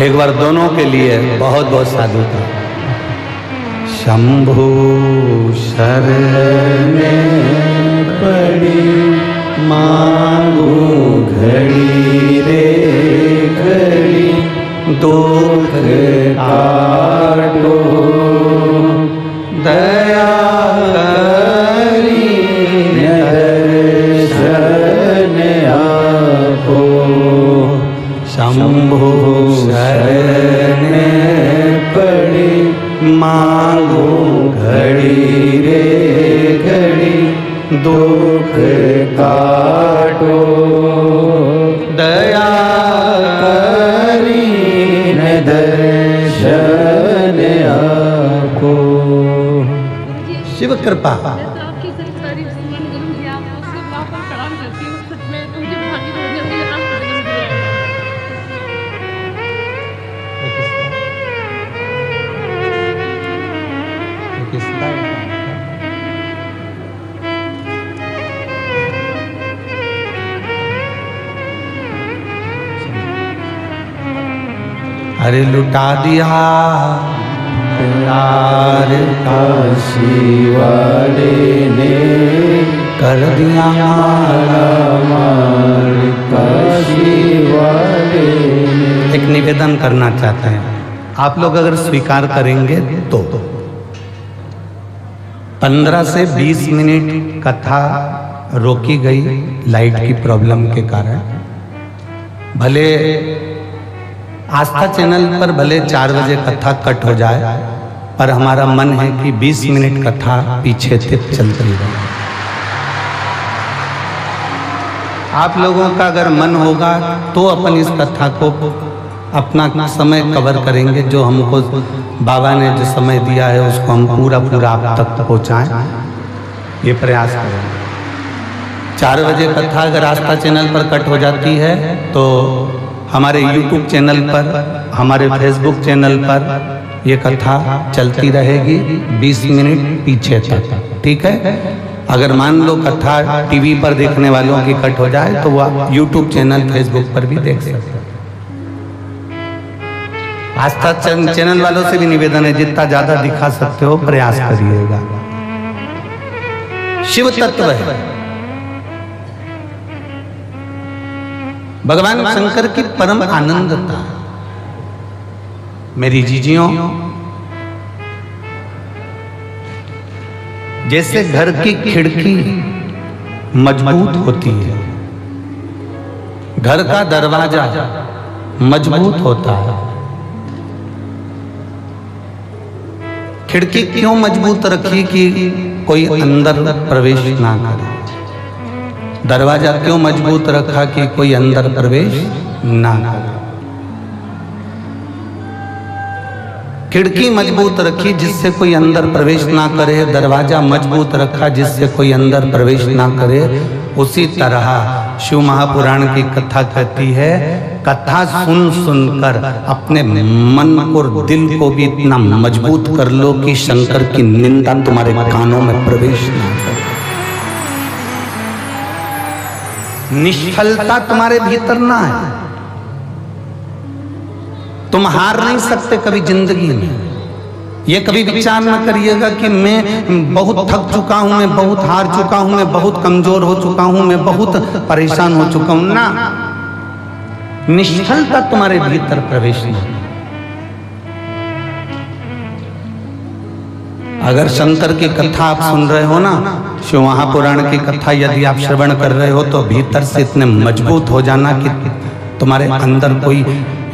एक बार दोनों के लिए बहुत बहुत साधु का। शंभु शरण पड़ी मांगू घड़ी रे घड़ी दुख काटो दया करी दर्शन आपो। शंभु शरण पड़ी मांगो घड़ी रे घड़ी दुख काटो दया करी दर्शन आपको। शिव कृपा। आपकी सारी मन जन्म दिया आपको, उसके वहाँ पर प्रणाम करती हूँ। सच में तो मुझे भाग्य तो मुझे अपने नाम पर जन्म दिया है। अरे लुटा दिया प्यार काशी वाले ने, कर दिया मार काशी वाले ने। एक निवेदन करना चाहते हैं, आप लोग अगर स्वीकार करेंगे तो 15 से 20 मिनट कथा रोकी गई लाइट की प्रॉब्लम के कारण। भले आस्था चैनल पर भले 4 बजे कथा कट हो जाए, पर हमारा मन है कि 20 मिनट कथा पीछे तक चलती रहे। आप लोगों का अगर मन होगा तो अपन इस कथा को अपना समय कवर करेंगे। जो हमको बाबा ने जो समय दिया है उसको हम पूरा आप तक पहुँचाएं, ये प्रयास करेंगे। 4 बजे कथा अगर आस्था चैनल पर कट हो जाती है तो हमारे YouTube चैनल पर, हमारे Facebook चैनल पर ये कथा चलती रहेगी 20 मिनट पीछे तक, ठीक है। अगर मान लो कथा टीवी पर देखने वालों की कट हो जाए तो वो आप YouTube चैनल Facebook पर भी देख सकते हैं। आस्था चैनल वालों से भी निवेदन है, जितना ज्यादा दिखा सकते हो प्रयास करिएगा। शिव तत्व है, भगवान शंकर की परम आनंदता। मेरी जीजियों, जैसे घर की खिड़की मजबूत होती है, घर का दरवाजा मजबूत होता है। खिड़की क्यों मजबूत रखी कि कोई अंदर प्रवेश ना करे। दरवाजा क्यों मजबूत रखा कि कोई अंदर प्रवेश ना करे। खिड़की मजबूत रखी जिससे कोई अंदर प्रवेश ना करे, दरवाजा मजबूत रखा जिससे कोई अंदर प्रवेश ना करे। उसी तरह शिव महापुराण की कथा कहती है, कथा सुन सुनकर अपने मन और दिल को भी इतना मजबूत कर लो कि शंकर की निंदा तुम्हारे कानों में प्रवेश ना करे। निष्फलता तुम्हारे भीतर ना है, तुम हार नहीं सकते कभी जिंदगी में। ये कभी विचार न करिएगा कि मैं बहुत थक चुका हूं, मैं बहुत हार चुका हूं, मैं बहुत कमजोर हो चुका हूं, मैं बहुत परेशान हो चुका हूं। ना, निष्फलता तुम्हारे भीतर प्रवेश नहीं। अगर शंकर की कथा आप सुन रहे हो ना, शिव महापुराण की कथा यदि आप श्रवण कर रहे हो तो भीतर से इतने मजबूत हो जाना कि तुम्हारे अंदर कोई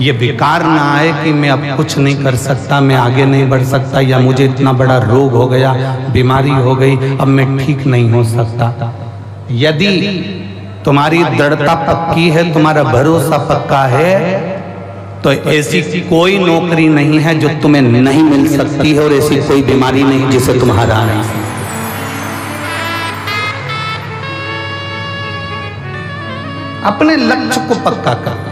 ये विकार ना आए कि मैं अब कुछ नहीं कर सकता, मैं आगे नहीं बढ़ सकता, या मुझे इतना बड़ा रोग हो गया, बीमारी हो गई, अब मैं ठीक नहीं हो सकता। यदि तुम्हारी दृढ़ता पक्की है, तुम्हारा भरोसा पक्का है, तो ऐसी कोई नौकरी नहीं है जो तुम्हें नहीं मिल सकती है, और ऐसी कोई बीमारी नहीं जिसे तुम हरा नहीं सकते। अपने लक्ष्य को पक्का कर,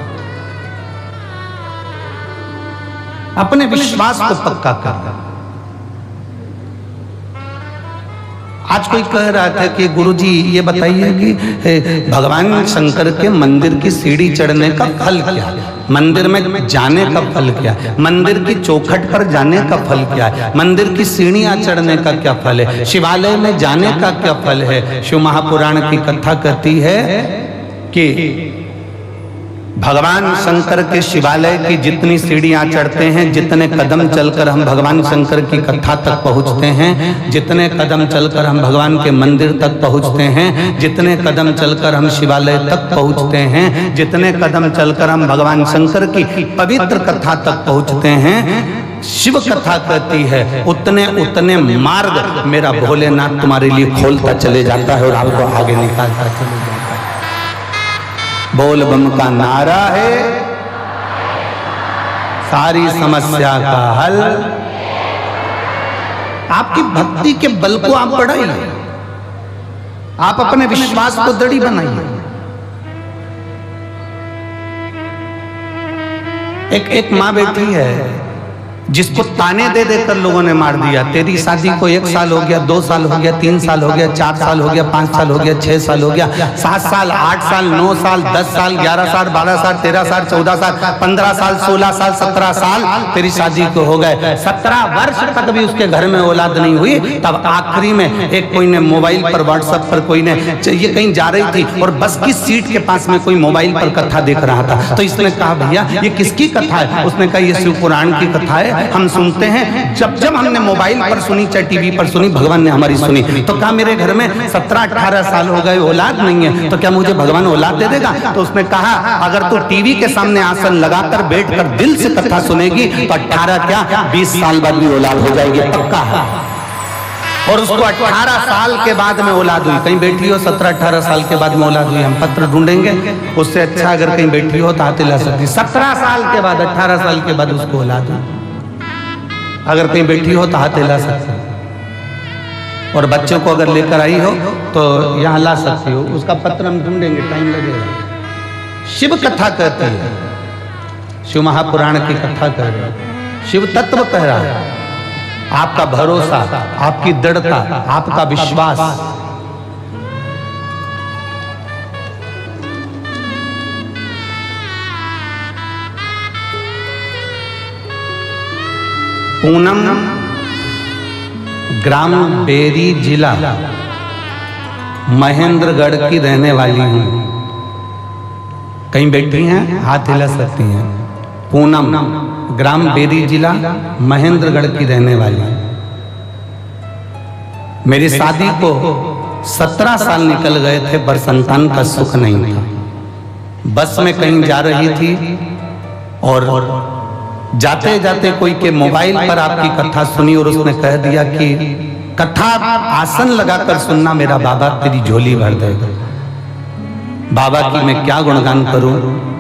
अपने विश्वास को पक्का कर। आज कोई कह रहा था कि गुरुजी ये बताइए कि भगवान शंकर के मंदिर की सीढ़ी चढ़ने का फल क्या है, मंदिर में जाने का फल क्या है, मंदिर की चौखट पर जाने का फल क्या है, मंदिर की सीढ़ियां चढ़ने का क्या फल है, शिवालय में जाने का क्या फल है। शिव महापुराण की कथा कहती है कि भगवान शंकर के शिवालय की जितनी सीढ़ियां चढ़ते हैं, जितने कदम चलकर हम भगवान शंकर की कथा तक पहुंचते हैं, जितने कदम चलकर हम भगवान के मंदिर तक पहुंचते हैं, जितने कदम चलकर हम शिवालय तक पहुंचते हैं, जितने कदम चलकर हम भगवान शंकर की पवित्र कथा तक पहुंचते हैं, शिव कथा कहती है उतने उतने मार्ग मेरा भोलेनाथ तुम्हारे लिए खोलता चले जाता है और आपको आगे निकालता चले जाता है। बोल बम का नारा है सारी समस्या का हल। आपकी भक्ति के बल को आप बढ़ाइए, आप अपने विश्वास को दृढ़ बनाइए। एक मां बेटी है जिसको ताने दे देकर लोगों ने मार दिया। तेरी शादी को 1 साल हो गया, 2 साल हो गया, 3 साल हो गया, 4 साल हो गया, 5 साल हो गया, 6 साल हो गया, 7 साल, 8 साल, 9 साल, 10 साल, 11 साल, 12 साल, 13 साल, 14 साल, 15 साल, 16 साल, 17 साल तेरी शादी को हो गए। 17 वर्ष तक भी उसके घर में औलाद नहीं हुई। तब आखिरी में एक कोई ने मोबाइल पर, व्हाट्सएप पर कोई ने, ये कहीं जा रही थी और बस की सीट के पास में कोई मोबाइल पर कथा देख रहा था। तो इसने कहा भैया ये किसकी कथा है? उसने कहा ये शिव पुराण की कथा है, हम सुनते हैं। जब जब हमने मोबाइल पर सुनी, चाहे टीवी पर सुनी, भगवान ने हमारी सुनी। तो कहा मेरे घर में 17-18 साल हो गए, औलाद नहीं है, तो क्या मुझे भगवान औलाद दे देगा? तो उसने कहा अगर तू टीवी के सामने आसन लगाकर बैठकर दिल से कथा सुनेगी तो 18 क्या 20 साल बाद भी औलाद हो जाएगी, पक्का है। और उसको 18 साल के बाद में औलाद हुई। कहीं बैठी हो 17-18 साल के बाद में औलाद हुई, हम पत्र ढूंढेंगे उससे अच्छा। अगर कहीं बैठी हो तो हाथ हिला सकती। 17 साल के बाद, 18 साल के बाद उसको औलाद हुई। अगर कहीं बैठी हो तो हाथ हिला सकते हो। और बच्चों को अगर लेकर आई हो तो यहाँ ला सकती हो। उसका पत्र हम ढूंढेंगे, टाइम लगेगा। शिव कथा कहती है, शिव महापुराण की कथा कह रही है, शिव तत्व कह रहा है। आपका भरोसा, आपकी दृढ़ता, आपका विश्वास, पूनम ग्राम बेरी जिला महेंद्रगढ़ की रहने वाली हूँ। कहीं बैठी हैं, हाथ हिला सकती हैं। पूनम ग्राम बेरी जिला महेंद्रगढ़ की रहने वाली है। मेरी शादी को 17 साल निकल गए थे पर संतान का सुख नहीं था। बस में कहीं जा रही थी और जाते जाते कोई के मोबाइल पर आपकी कथा सुनी और उसने कह दिया कि कथा आसन लगाकर सुनना मेरा बाबा तेरी झोली भर देगा। बाबा की मैं क्या गुणगान करूं।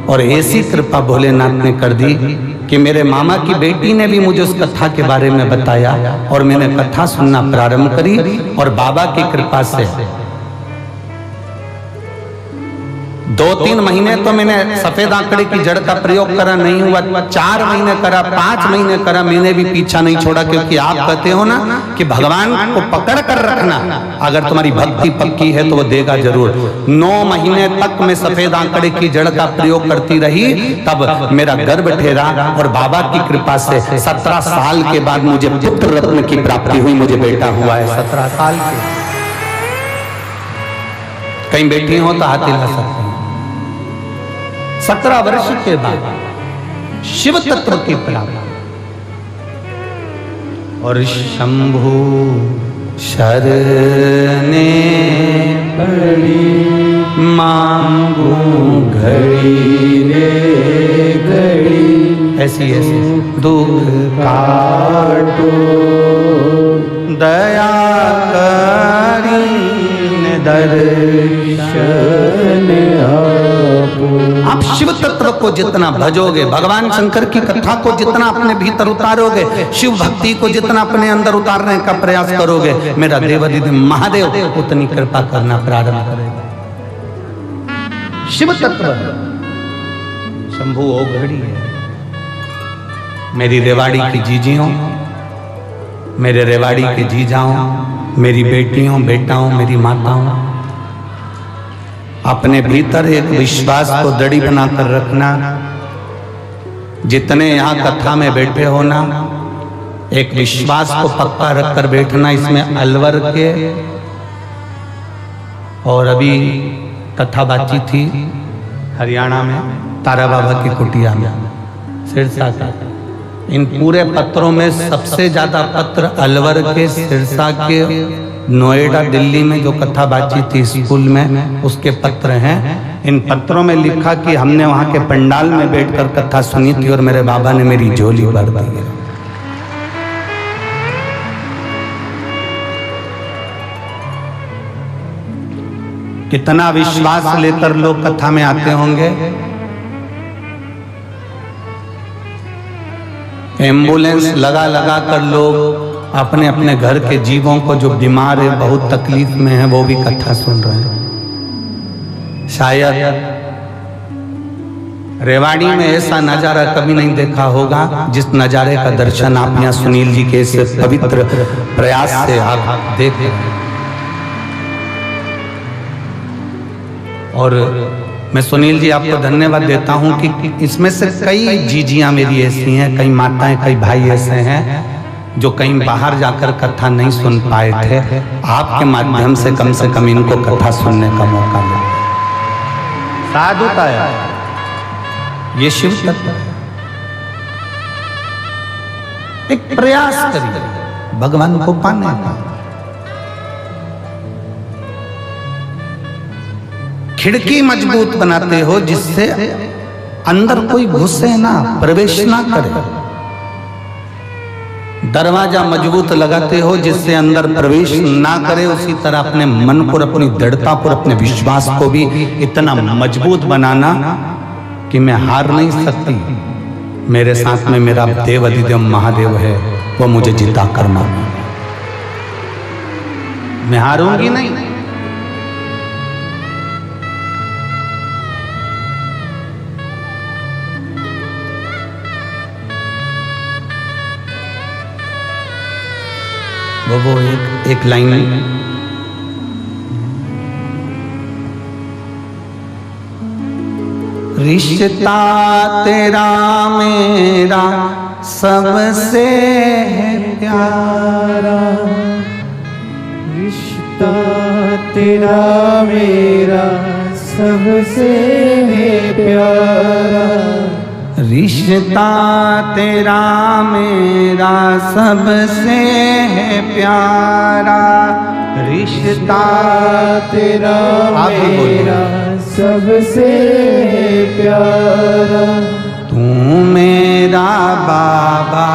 और ऐसी कृपा भोलेनाथ ने कर दी कि मेरे मामा की बेटी ने भी मुझे उस कथा के बारे में बताया और मैंने कथा सुनना प्रारंभ करी। और बाबा की कृपा से 2-3 महीने तो मैंने सफेद आंकड़े की जड़ का प्रयोग करा, नहीं हुआ। 4 महीने करा, 5 महीने करा, मैंने भी पीछा नहीं छोड़ा। क्योंकि आप कहते हो ना कि भगवान को पकड़ कर रखना, अगर तुम्हारी भक्ति पक्की है तो वो देगा जरूर। 9 महीने तक मैं सफेद आंकड़े की जड़ का प्रयोग करती रही, तब मेरा गर्भ ठहरा और बाबा की कृपा से 17 साल के बाद मुझे पुत्र रत्न की प्राप्ति हुई। मुझे बेटा हुआ है 17 साल के। कहीं बैठी हो तो हाथ हिला सकते हैं। 17 वर्ष के बाद शिव तत्व की प्राप्ति। और शंभु शरणे पड़ी मांगू घड़ी रे घड़ी, ऐसी दुख काटो दया करी दर्शन आप शिव तत्व को जितना भजोगे, भगवान शंकर की कथा को जितना अपने भीतर उतारोगे, शिव भक्ति को जितना अपने अंदर उतारने का प्रयास करोगे, मेरा देवाधिदेव महादेव उतनी कृपा करना प्रारंभ करेगा। शिव तत्व शंभु ओघड़ी है। मेरी रेवाड़ी की जीजियों, मेरे रेवाड़ी के जीजाओं, मेरी बेटियों बेटाओं, मेरी माताओं, अपने भीतर एक विश्वास को दृढ़ बनाकर रखना। जितने यहाँ कथा में बैठे हो ना, एक विश्वास को पक्का रखकर बैठना। इसमें अलवर के और अभी कथा बातचीत थी हरियाणा में तारा बाबा की कुटिया में सिरसा का। इन पूरे पत्रों में सबसे ज्यादा पत्र अलवर के, सिरसा के, नोएडा, दिल्ली में जो कथा बातचीत थी स्कूल में, उसके पत्र हैं। इन पत्रों में लिखा कि हमने वहां के पंडाल में बैठकर कथा सुनी थी और मेरे बाबा ने मेरी झोली भर दी है। कितना विश्वास लेकर लोग कथा में आते होंगे। एम्बुलेंस लगा लगा कर लोग अपने अपने घर के जीवों को, जो बीमार है, बहुत तकलीफ में है, वो भी कथा सुन रहे हैं। शायद रेवाड़ी में ऐसा नजारा कभी नहीं देखा होगा जिस नजारे का दर्शन आप यहाँ सुनील जी के इस पवित्र प्रयास से आप देख रहे हैं। और मैं सुनील जी आपको धन्यवाद देता हूं कि इसमें से कई जीजियां मेरी ऐसी हैं, कई माताएं, कई भाई ऐसे हैं जो कहीं बाहर जाकर कथा नहीं सुन पाए थे। आपके माध्यम से कम इनको कथा सुनने का मौका मिला। साधुता है, ये शिव तत्व है। एक प्रयास करिए भगवान को पाने का। खिड़की मजबूत बनाते हो जिससे अंदर कोई घुसे ना, प्रवेश ना करे। दरवाजा मजबूत लगाते हो जिससे अंदर प्रवेश ना करे। उसी तरह अपने मन को, अपनी दृढ़ता को, अपने विश्वास को भी इतना मजबूत बनाना कि मैं हार नहीं सकती। मेरे साथ में मेरा देव अधिदेव महादेव है, वो मुझे जिता कर मारना, मैं हारूंगी नहीं। वो एक लाइन रिश्ता तेरा मेरा सबसे है प्यारा, रिश्ता तेरा मेरा सबसे है प्यारा, रिश्ता तेरा मेरा सबसे है प्यारा, रिश्ता तेरा मेरा सबसे है प्यारा। तू मेरा बाबा,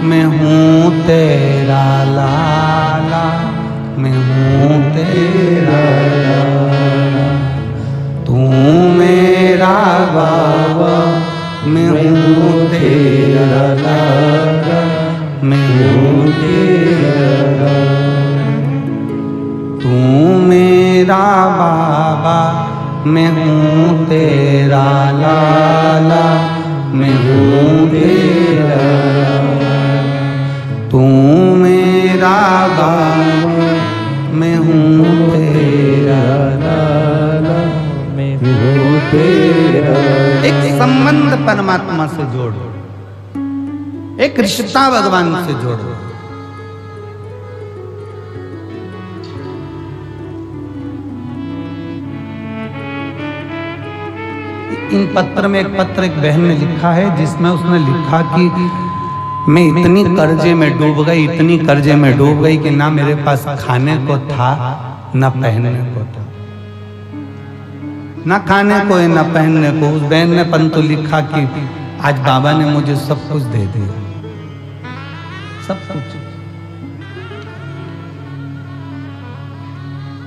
मैं हूँ तेरा लाला, मैं हूँ तेरा लाला। तू मेरा बाबा, मैं हूँ तेरा लाला, मैं हूँ तेरा लाला। तू मेरा बाबा, मैं हूँ तेरा लाला, मैं हूँ तेरा लाला। तू मेरा बाबा, मैं हूँ तेरा लाला, मैं हूँ तेरा। एक संबंध परमात्मा से जोड़ो, एक रिश्ता भगवान से जोड़ो। इन पत्र में एक बहन ने लिखा है जिसमें उसने लिखा कि मैं इतनी कर्जे में डूब गई, इतनी कर्जे में डूब गई कि ना मेरे पास खाने को था ना पहनने को था, ना खाने को है ना पहनने को। उस बहन ने परंतु लिखा कि आज बाबा ने मुझे सब कुछ दे दिया, सब कुछ।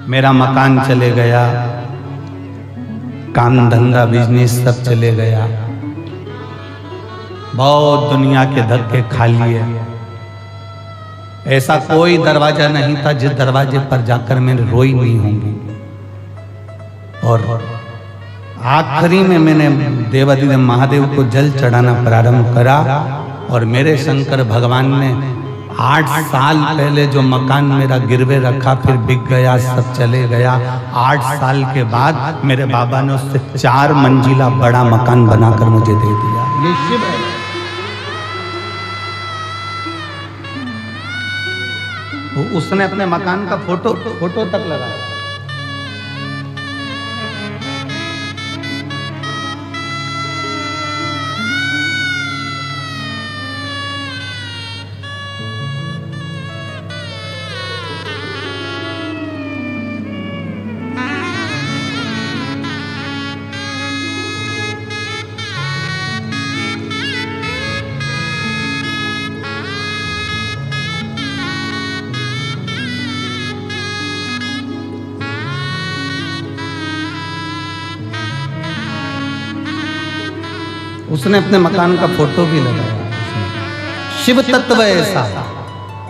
मेरा मकान चले गया, काम धंधा बिजनेस सब चले गया, बहुत दुनिया के धक्के खा लिए। ऐसा कोई दरवाजा नहीं था जिस दरवाजे पर जाकर मैं रोई नहीं होंगी। और आखिरी में मैंने देवाधिदेव महादेव को जल चढ़ाना प्रारंभ करा और मेरे शंकर भगवान ने 8 साल पहले जो मकान मेरा गिरवे रखा फिर बिक गया, सब चले गया। 8 साल के बाद मेरे बाबा ने उससे 4 मंजिला बड़ा मकान बनाकर मुझे दे दिया। ये शिव है। उसने अपने मकान का फोटो तक लगाया। उसने अपने मकान का फोटो भी लगाया। शिव तत्व ऐसा,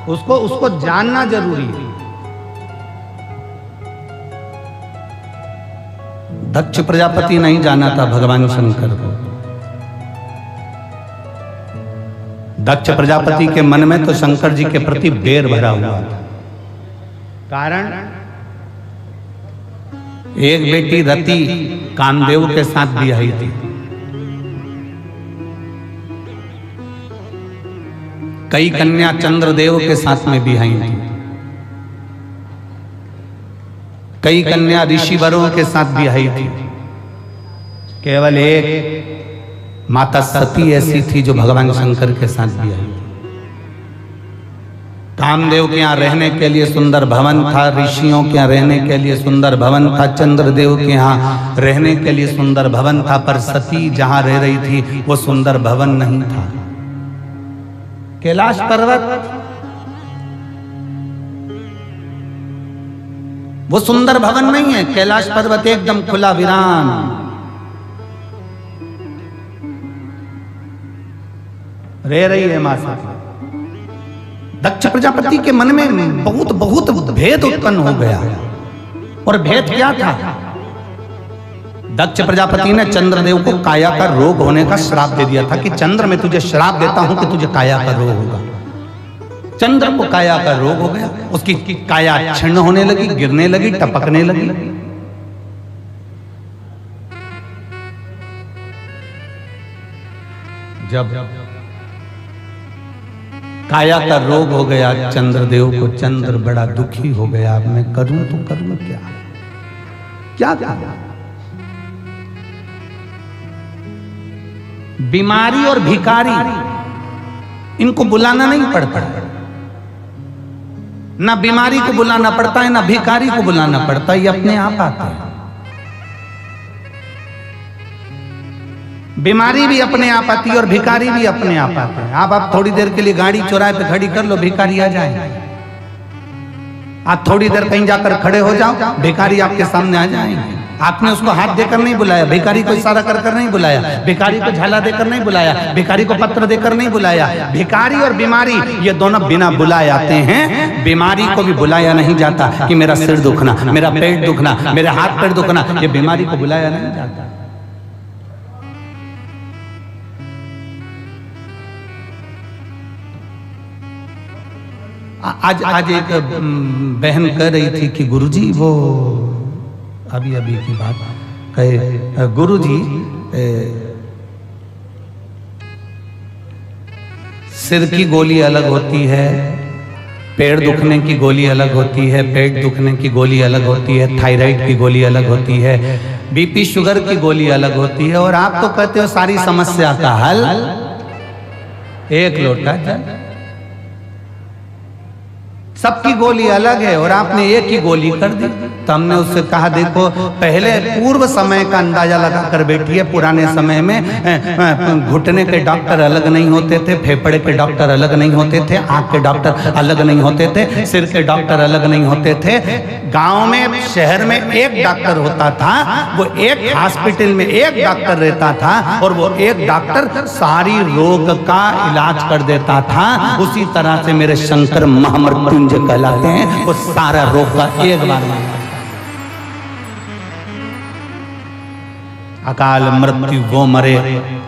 उसको जानना जरूरी है। दक्ष प्रजापति नहीं जाना था भगवान शंकर को। दक्ष प्रजापति के मन में तो शंकर जी के प्रति बैर भरा हुआ था। कारण एक बेटी रति कामदेव के साथ ब्याही थी, कई कन्या चंद्रदेव के साथ में ब्याही थी, कई कन्या ऋषिवरों के साथ ब्याही थी। केवल एक माता सती ऐसी थी जो भगवान शंकर के साथ ब्याही थी। कामदेव के यहाँ रहने के लिए सुंदर भवन था, ऋषियों के यहाँ रहने के लिए सुंदर भवन था, चंद्रदेव के यहाँ रहने के लिए सुंदर भवन था, पर सती जहाँ रह रही थी वो सुंदर भवन नहीं था। कैलाश पर्वत वो सुंदर भवन नहीं है। कैलाश पर्वत एकदम खुला वीरान। रह रही है मां सती। दक्ष प्रजापति के मन में बहुत भेद उत्पन्न हो गया। और भेद क्या था? दक्ष प्रजापति ने चंद्रदेव को काया का रोग होने का श्राप दे दिया था कि चंद्र मैं तुझे श्राप देता हूं कि तुझे काया का रोग होगा। चंद्र को काया का रोग हो गया, उसकी काया क्षीण होने लगी, गिरने लगी, टपकने लगी। जब काया का रोग हो गया चंद्रदेव को, चंद्र बड़ा दुखी हो गया। अब मैं करूं तो करूं क्या? क्या करूं? बीमारी और भिखारी इनको बुलाना नहीं पड़ता, ना बीमारी को बुलाना पड़ता है ना भिखारी को बुलाना पड़ता है, ये अपने आप आते हैं। बीमारी भी अपने आप आती है और भिखारी भी अपने आप आते हैं। आप थोड़ी देर के लिए गाड़ी चौराहे पे खड़ी कर लो, भिखारी आ जाए। आप थोड़ी देर कहीं जाकर खड़े हो जाओ, भिखारी आपके सामने आ जाएंगे। आपने उसको हाथ देकर नहीं बुलाया, भिखारी को इशारा कर कर नहीं बुलाया, भिखारी को झाला देकर नहीं बुलाया, भिखारी को पत्र देकर नहीं बुलाया। भिखारी और बीमारी ये दोनों बिना बुलाए आते हैं। बीमारी को भी बुलाया नहीं जाता कि मेरा सिर दुखना, मेरा पेट दुखना, मेरे हाथ पैर दुखना, ये बीमारी को बुलाया नहीं जाता। आज एक बहन कह रही थी कि गुरुजी, वो अभी की बात कहे, गुरुजी सिर की गोली अलग होती है, पेड़ दुखने की गोली अलग होती है, पेट दुखने की गोली अलग होती है, थायराइड की गोली अलग होती है, बीपी शुगर की गोली अलग होती है, और आप तो कहते हो सारी समस्या का हल एक लोटा जल। सबकी गोली अलग है और आपने एक ही गोली कर दी। तो हमने उससे कहा, देखो पहले पूर्व समय का अंदाजा लगाकर बैठिए। पुराने समय में घुटने के डॉक्टर अलग नहीं होते थे, फेफड़े के डॉक्टर अलग नहीं होते थे, आंख के डॉक्टर अलग नहीं होते थे, सिर के डॉक्टर अलग नहीं होते थे। गांव में, शहर में एक डॉक्टर होता था, वो एक हॉस्पिटल में एक डॉक्टर रहता था और वो एक डॉक्टर सारी रोग का इलाज कर देता था। उसी तरह से मेरे शंकर महामृत्युंजय कहलाते हैं, वो सारा रोग का एक बार में। अकाल मृत्यु वो मरे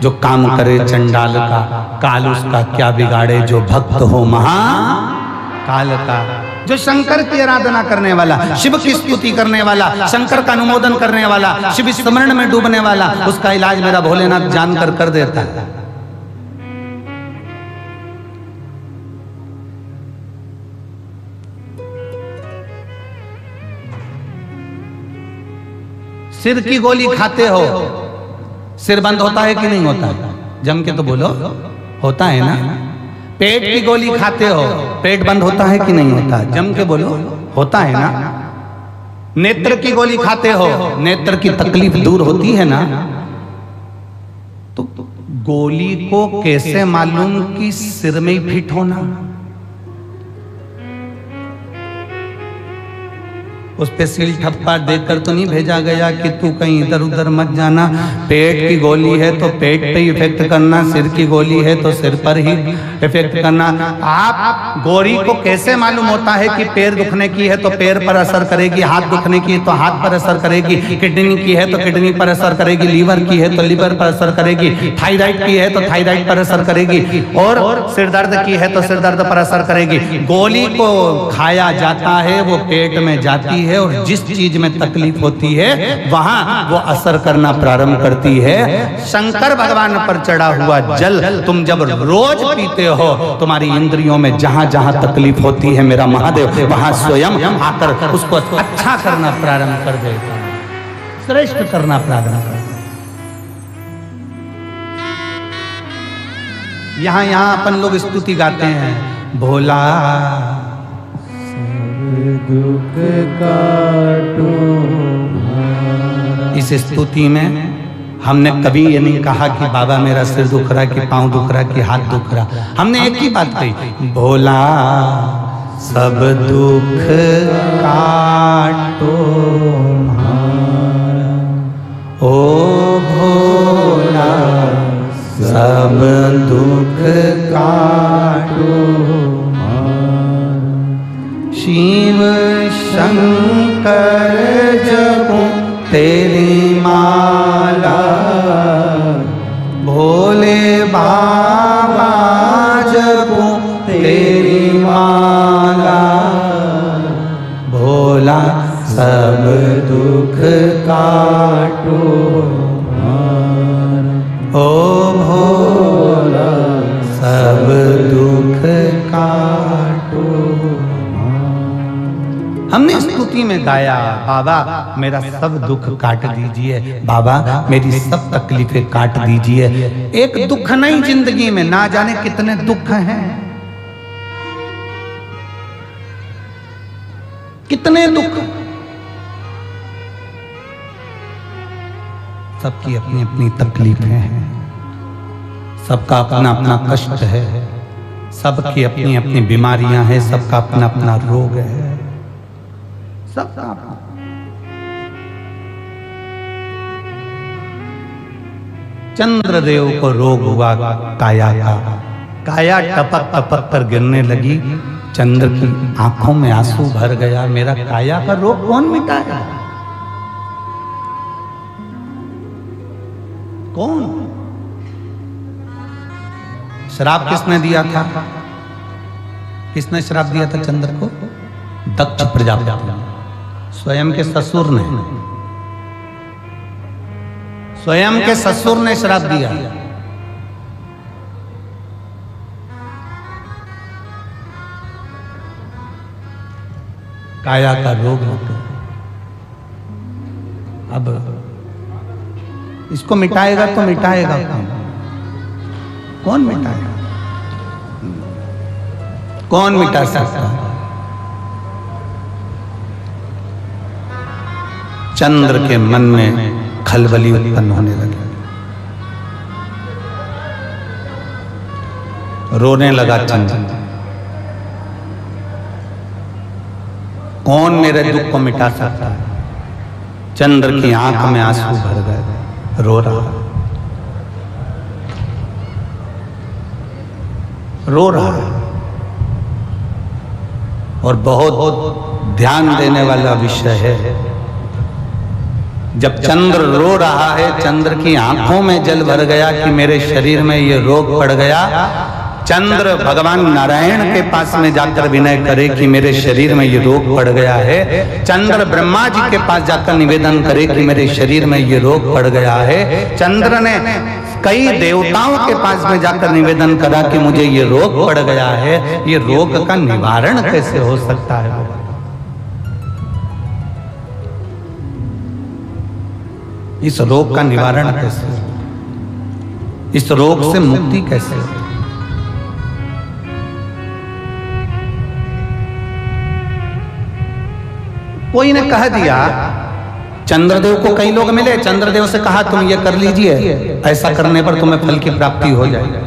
जो काम करे चंडाल का, काल उसका क्या बिगाड़े जो भक्त हो महा काल का। जो शंकर की आराधना करने वाला, शिव की स्तुति करने वाला, शंकर का अनुमोदन करने वाला, शिव स्मरण में डूबने वाला, उसका इलाज मेरा भोलेनाथ जानकर कर देता है। सिर की गोली खाते हो, सिर बंद होता है कि नहीं होता? जम के तो बोलो, होता है ना। पेट की गोली खाते हो, पेट बंद होता है कि नहीं होता? जम के बोलो, होता है ना। नेत्र की गोली खाते हो, नेत्र की तकलीफ दूर होती है ना। तो गोली को कैसे मालूम कि सिर में ही फिट होना? उस पे सील ठप्पा देकर तो नहीं भेजा गया कि तू कहीं इधर उधर मत जाना। पेट की गोली है तो पेट पे ही इफेक्ट करना, सिर की गोली है तो सिर पर ही इफेक्ट करना। आप गोली को कैसे मालूम होता है कि पैर दुखने की है तो पैर पर असर करेगी, हाथ दुखने की है तो हाथ पर असर करेगी, किडनी की है तो किडनी पर असर करेगी, लीवर की है तो लीवर पर असर करेगी, थायराइड की है तो थायराइड पर असर करेगी, और सिर दर्द की है तो सिर दर्द पर असर करेगी। गोली को खाया जाता है, वो पेट में जाती है, और जिस चीज में तकलीफ होती है वहां वो असर करना प्रारंभ करती है। शंकर भगवान पर चढ़ा हुआ जल तुम जब रोज पीते हो, तुम्हारी इंद्रियों में जहां जहां तकलीफ होती है, मेरा महादेव वहां स्वयं आकर उसको अच्छा करना प्रारंभ कर देता है, श्रेष्ठ करना प्रारंभ कर देता है। यहाँ अपन लोग स्तुति गाते हैं, भोला दुख काटो। इस स्तुति में हमने कभी ये नहीं कहा कि बाबा मेरा सिर दुख रहा, कि पांव दुख रहा, कि हाथ दुख रहा। हमने एक ही बात कही, भोला सब दुख काटो ओ भोला सब दुख काटो। शिव शंकर जपो तेरी माला, भोले बाबा जपो तेरी माला, भोला सब दुख काटो ओ भोला सब दुख काटो। हमने स्तुति में गाया, बाबा मेरा सब दुख काट दीजिए, बाबा मेरी सब तकलीफें काट दीजिए। एक दुख नहीं जिंदगी में, ना जाने कितने दुख हैं, कितने दुख। सबकी अपनी अपनी तकलीफें हैं, सबका अपना अपना कष्ट है, सबकी अपनी अपनी बीमारियां हैं, सबका अपना अपना रोग है, सबका अपना। चंद्रदेव को रोग हुआ काया का, काया टपक टपक कर गिरने लगी, चंद्र की आंखों में आंसू भर गया। मेरा काया का रोग कौन मिटाएगा? कौन? श्राप किसने दिया था? किसने श्राप दिया था चंद्र को? दक्ष प्रजापति, स्वयं के ससुर ने, स्वयं के ससुर ने श्राप दिया। काया का रोग हो गया। अब इसको मिटाएगा तो मिटाएगा कौन? कौन मिटाएगा? कौन मिटा सकता है? चंद्र के मन में खलबली उत्पन्न होने लगी, रोने लगा चंद्र। कौन मेरे दुख को मिटा सकता है? चंद्र की आंख में आंसू भर गए, रो रहा, रो रहा। और बहुत ध्यान देने वाला विषय है, जब चंद्र रो रहा है, चंद्र की आंखों में जल भर गया कि मेरे शरीर में ये रोग पड़ गया। चंद्र भगवान नारायण के पास में जाकर विनय करे कि मेरे शरीर में ये रोग पड़ गया है। चंद्र ब्रह्मा जी के पास जाकर निवेदन करे कि मेरे शरीर में ये रोग पड़ गया है। चंद्र ने कई देवताओं के पास में जाकर निवेदन करा कि मुझे ये रोग पड़ गया है, ये रोग का निवारण कैसे हो सकता है? इस रोग का निवारण कैसे, इस रोग से मुक्ति कैसे? कोई ने कह दिया, चंद्रदेव को कई लोग मिले, चंद्रदेव से कहा तुम ये कर लीजिए, ऐसा करने पर तुम्हें फल की प्राप्ति हो जाएगी।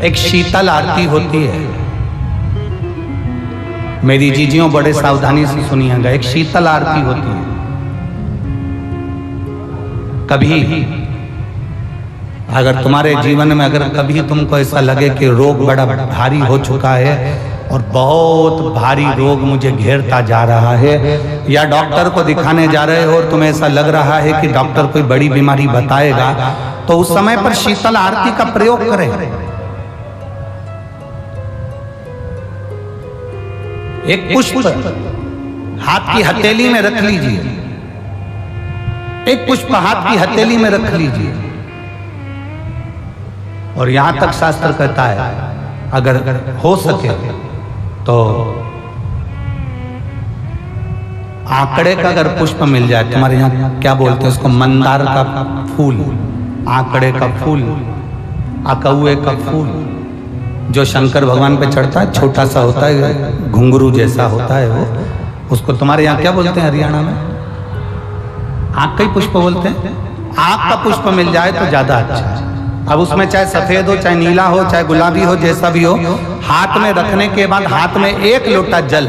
एक शीतल आरती होती है, मेरी जीजियों बड़े सावधानी से सुनिएगा। एक शीतल आरती होती है। कभी अगर तुम्हारे जीवन में अगर कभी तुमको ऐसा लगे कि रोग बड़ा भारी हो चुका है और बहुत भारी रोग मुझे घेरता जा रहा है, या डॉक्टर को दिखाने जा रहे हो और तुम्हें ऐसा लग रहा है कि डॉक्टर कोई बड़ी बीमारी बताएगा, तो उस समय पर शीतल आरती का प्रयोग करें। एक पुष्प हाथ की हथेली में रख लीजिए, एक पुष्प हाथ की हथेली में रख लीजिए, और यहां तक शास्त्र कहता है अगर हो सके तो आंकड़े का अगर पुष्प मिल जाए, तुम्हारे यहाँ क्या बोलते हैं उसको, मंदार का फूल, आंकड़े का फूल, अकौए का फूल, जो शंकर भगवान पे चढ़ता है, छोटा सा होता है, घुंघरू जैसा होता है वो, उसको तुम्हारे यहाँ क्या बोलते हैं हरियाणा में? आंख का ही पुष्प बोलते हैं। आंख का पुष्प मिल जाए तो ज्यादा अच्छा है। अब उसमें चाहे सफेद हो, चाहे नीला हो, चाहे गुलाबी हो, जैसा भी हो, हाथ में रखने के बाद हाथ में एक लोटा जल,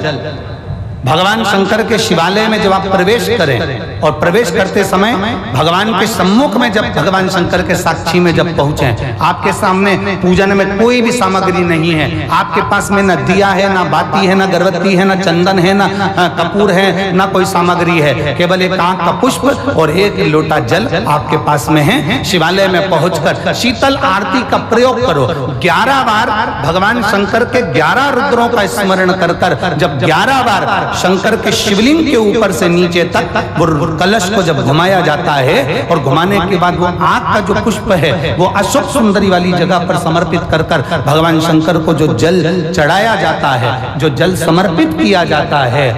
भगवान शंकर के शिवालय में जब आप प्रवेश करें और प्रवेश करते समय भगवान के सम्मुख में जब भगवान शंकर के साक्षी में जब पहुंचे, आपके सामने पूजन में कोई भी सामग्री नहीं है, आपके पास में न दिया है, ना बाती है, ना गर्भवती है, ना चंदन है, ना कपूर है, ना कोई सामग्री है, केवल एक आंख का पुष्प और एक लोटा जल आपके पास में है। शिवालय में पहुंचकर शीतल आरती का प्रयोग करो। 11 बार भगवान शंकर के 11 रुद्रों का स्मरण कर जब 11 बार शंकर के शिवलिंग के ऊपर से नीचे तक वो कलश को जब घुमाया जाता है, और घुमाने के बाद वो आंख का जो पुष्प है वो अशोक सुंदरी वाली जगह पर समर्पित कर भगवान शंकर को जो जल चढ़ाया जाता है, जो जल समर्पित किया जाता है,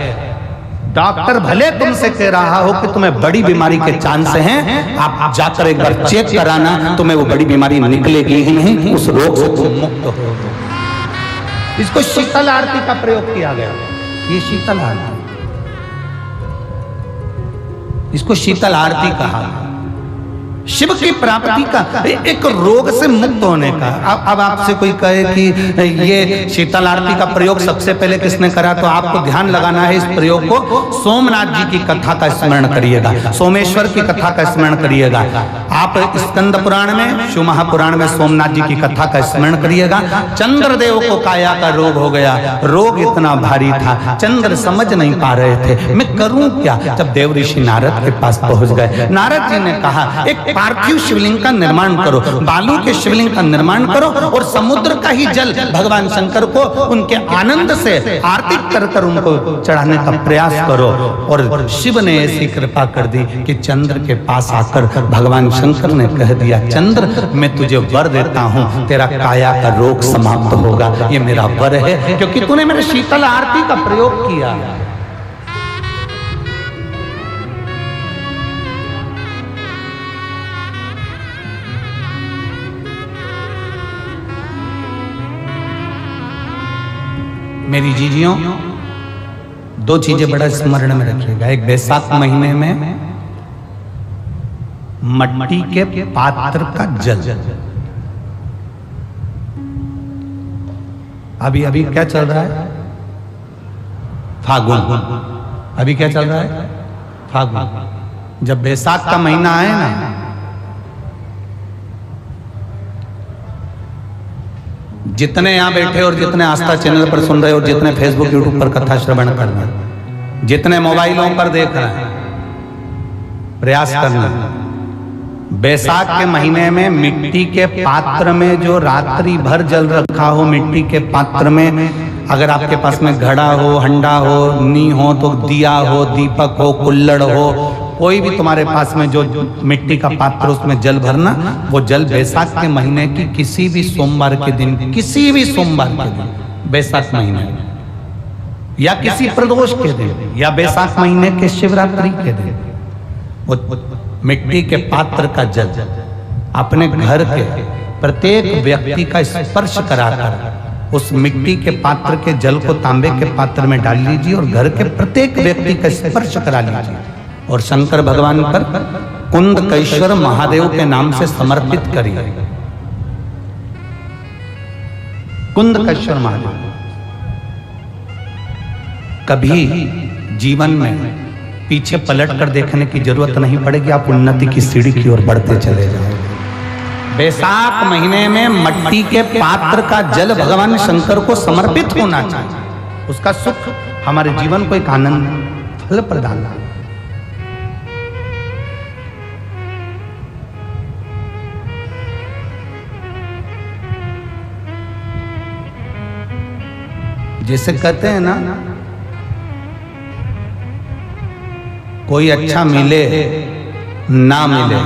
डॉक्टर भले तुमसे कह रहा हो कि तुम्हें बड़ी बीमारी के चांस हैं, आप जाकर एक बार चेक कराना, तुम्हें वो बड़ी बीमारी निकलेगी ही नहीं, उस रोग से तुम मुक्त हो। इसको शीतल आरती का प्रयोग किया गया। ये शीतल आरती, इसको शीतल आरती कहा। शिव की प्राप्ति का, एक रोग से मुक्त होने का। अब आपसे कोई कहे कि ये शीतल आरती का प्रयोग सबसे पहले किसने करा, तो आपको ध्यान लगाना है इस प्रयोग को। सोमनाथ जी की कथा का स्मरण करिएगा, सोमेश्वर की कथा का स्मरण करिएगा। आप स्कंद पुराण में, शिव महापुराण में सोमनाथ जी की कथा का स्मरण करिएगा। चंद्रदेव को काया का रोग हो गया, रोग इतना भारी था, चंद्र समझ नहीं पा रहे थे मैं करूं क्या। जब देव ऋषि नारद के पास पहुंच गए, नारद जी ने कहा एक पार्थिव शिवलिंग का निर्माण करो, बालू के शिवलिंग का निर्माण करो, और समुद्र का ही जल भगवान शंकर को उनके आनंद से आरती कर उनको चढ़ाने का प्रयास करो। और शिव ने ऐसी कृपा कर दी कि चंद्र के पास आकर भगवान शंकर ने कह दिया, चंद्र मैं तुझे वर देता हूँ, तेरा काया का रोग समाप्त होगा, ये मेरा वर है क्योंकि तूने मेरे शीतल आरती का प्रयोग किया। मेरी जीजियों, 2 चीजें बड़ा स्मरण में रखिएगा। एक, बैसाख महीने में मट्टी के पात्र का जल, अभी क्या चल रहा है, फागुन। अभी क्या चल रहा है, फागुन। जब बैसाख का महीना आए ना, जितने यहाँ बैठे और जितने आस्था चैनल पर सुन रहे और जितने फेसबुक यूट्यूब पर कथा श्रवण कर रहे हैं, जितने मोबाइलों पर देख रहे हैं, प्रयास करना बैसाख के महीने में मिट्टी के पात्र में जो रात्रि भर जल रखा हो, मिट्टी के पात्र में, अगर आपके पास में घड़ा हो, हंडा हो, नी हो, तो दिया हो, दीपक हो, कुल्लड़ हो, कोई भी तुम्हारे पास में जो मिट्टी का पात्र, उसमें जल भरना। वो जल बैसाख के महीने की किसी भी सोमवार के दिन, किसी भी सोमवार के दिन, बैसाख महीने या किसी प्रदोष के दिन या बैसाख महीने के शिवरात्रि के दिन, वो मिट्टी के पात्र का जल अपने घर के प्रत्येक व्यक्ति का स्पर्श कराकर उस मिट्टी के पात्र के जल को तांबे के पात्र में डाल लीजिए और घर के प्रत्येक व्यक्ति का स्पर्श करा लीजिए और शंकर भगवान पर कुंदकेश्वर महादेव के नाम से समर्पित करिए। कुंदकेश्वर महादेव। कभी जीवन में पीछे पलट कर देखने की जरूरत नहीं पड़ेगी, आप उन्नति की सीढ़ी की ओर बढ़ते चले जाओगे। बैसाख महीने में मिट्टी के पात्र का जल भगवान शंकर को समर्पित होना चाहिए। उसका सुख हमारे जीवन को एक आनंद फल प्रदान है। जैसे कहते हैं ना, कोई अच्छा मिले ना मिले,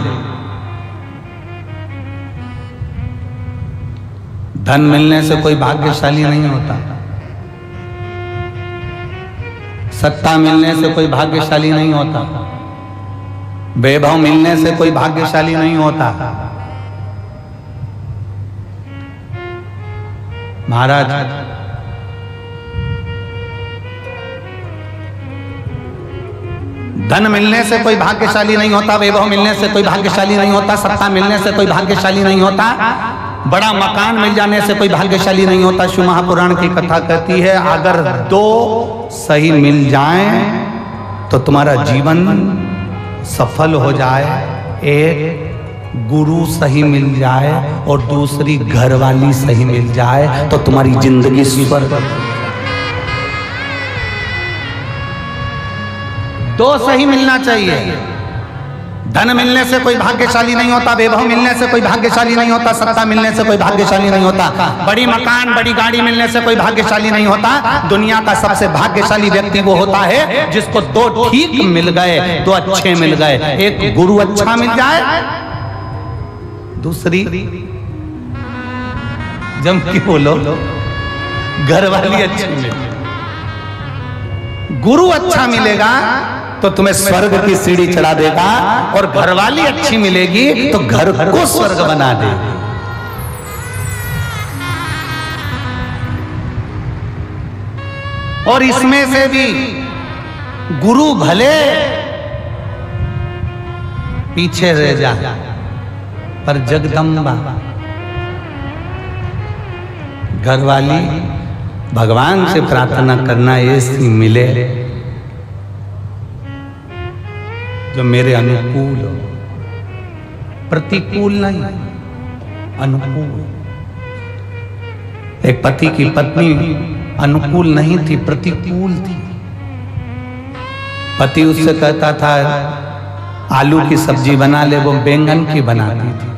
धन मिलने से कोई भाग्यशाली नहीं होता, सत्ता मिलने से कोई भाग्यशाली नहीं होता, वैभव मिलने से कोई भाग्यशाली नहीं होता। महाराज धन मिलने से कोई भाग्यशाली नहीं होता, वैभव मिलने से कोई भाग्यशाली नहीं होता, सत्ता मिलने से कोई भाग्यशाली नहीं होता, बड़ा मकान मिल जाने से कोई भाग्यशाली नहीं होता। शिव महापुराण की कथा कहती है, अगर दो सही मिल जाएं तो तुम्हारा जीवन सफल हो जाए। एक गुरु सही मिल जाए और दूसरी घरवाली सही मिल जाए तो तुम्हारी जिंदगी स्वर्ग। दो सही मिलना चाहिए। धन मिलने से कोई भाग्यशाली नहीं होता, वैभव मिलने से कोई भाग्यशाली नहीं होता, सत्ता मिलने से कोई भाग्यशाली नहीं होता, बड़ी मकान बड़ी गाड़ी मिलने से कोई भाग्यशाली नहीं होता। दुनिया का सबसे भाग्यशाली व्यक्ति वो होता है जिसको दो ठीक मिल गए, दो अच्छे मिल गए। एक गुरु अच्छा मिल जाए, दूसरी जम की बोलो घरवाली अच्छी मिले। गुरु अच्छा मिलेगा तो तुम्हें स्वर्ग की सीढ़ी चढ़ा देगा और घरवाली अच्छी मिलेगी तो घर को स्वर्ग बना देगी। और इसमें से भी गुरु भले पीछे रह जा, पर जगदम्बा घरवाली भगवान से प्रार्थना करना ऐसी मिले जो मेरे अनुकूल हो, प्रतिकूल नहीं, अनुकूल। एक पति की पत्नी अनुकूल नहीं थी, प्रतिकूल थी। पति उससे कहता था आलू की सब्जी बना ले, वो बैंगन की बनाती थी।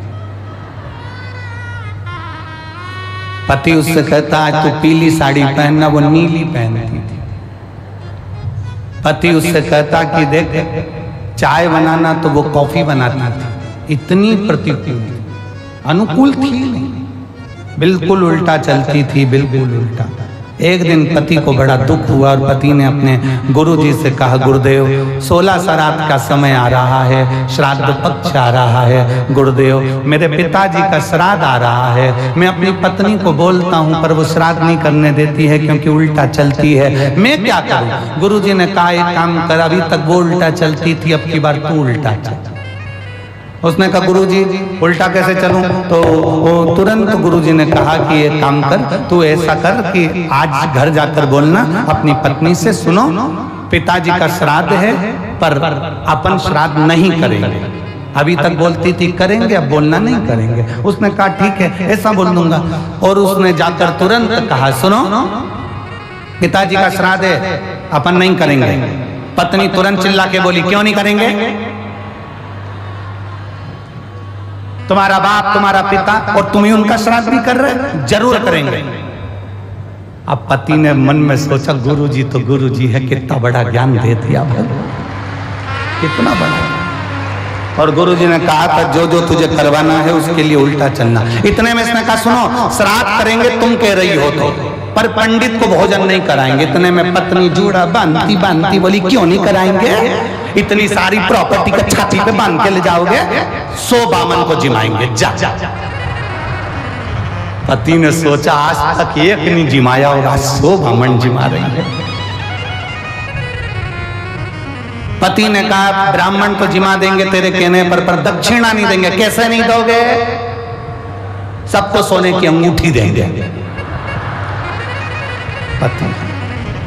पति उससे कहता आज तू पीली साड़ी पहनना, वो नीली पहनती थी। पति उससे कहता कि देख चाय बनाना, तो वो कॉफी बनाती थी। इतनी प्रतिकूल, अनुकूल थी नहीं, बिल्कुल उल्टा चलती थी, बिल्कुल उल्टा। एक दिन पति को बड़ा दुख हुआ और पति ने अपने गुरुजी से कहा, गुरुदेव 16 श्राद्ध का समय आ रहा है, श्राद्ध पक्ष आ रहा है, गुरुदेव मेरे पिताजी का श्राद्ध आ रहा है। मैं अपनी पत्नी को बोलता हूँ पर वो श्राद्ध नहीं करने देती है क्योंकि उल्टा चलती है, मैं क्या करूँ? गुरुजी ने कहा एक काम कर, अभी तक वो उल्टा चलती थी, अब की बार तू उल्टा चल। उसने कहा गुरुजी उल्टा कैसे चलूं? तो वो तुरंत गुरुजी ने कहा कि एक काम कर, तू ऐसा कर कि आज घर जाकर बोलना अपनी पत्नी से, सुनो पिताजी का श्राद्ध है पर अपन श्राद्ध नहीं करेंगे। अभी तक बोलती थी करेंगे, अब बोलना नहीं करेंगे। उसने कहा ठीक है ऐसा बोल दूंगा। और उसने जाकर तुरंत कहा सुनो पिताजी का श्राद्ध है अपन नहीं करेंगे। पत्नी तुरंत चिल्ला के बोली क्यों नहीं करेंगे? तुम्हारा बाप, तुम्हारा पिता, और तुम ही उनका श्राद्ध भी कर रहे? जरूर करेंगे। अब पति ने मन में सोचा, गुरुजी तो गुरुजी है, कितना बड़ा ज्ञान दे दिया भगवान, कितना बड़ा। और गुरुजी ने कहा था जो जो तुझे करवाना है उसके लिए उल्टा चलना। इतने में इसने कहा, सुनो, श्राद्ध करेंगे तुम कह रही हो तो, पर पंडित को भोजन नहीं कराएंगे। इतने में पत्नी जूड़ा बांधती बांधती बोली, क्यों नहीं कराएंगे? इतनी सारी प्रॉपर्टी को छाती पे बांध के ले जाओगे, 100 बामन को जिमाएंगे, जा। पति ने सोचा, आज तक एक नहीं जिमाया होगा, 100 बामन जिमा रही है। पति ने कहा, ब्राह्मण तो जिमा देंगे तेरे कहने पर दक्षिणा नहीं देंगे। कैसे नहीं दोगे? सबको सोने की अंगूठी देंगे। पति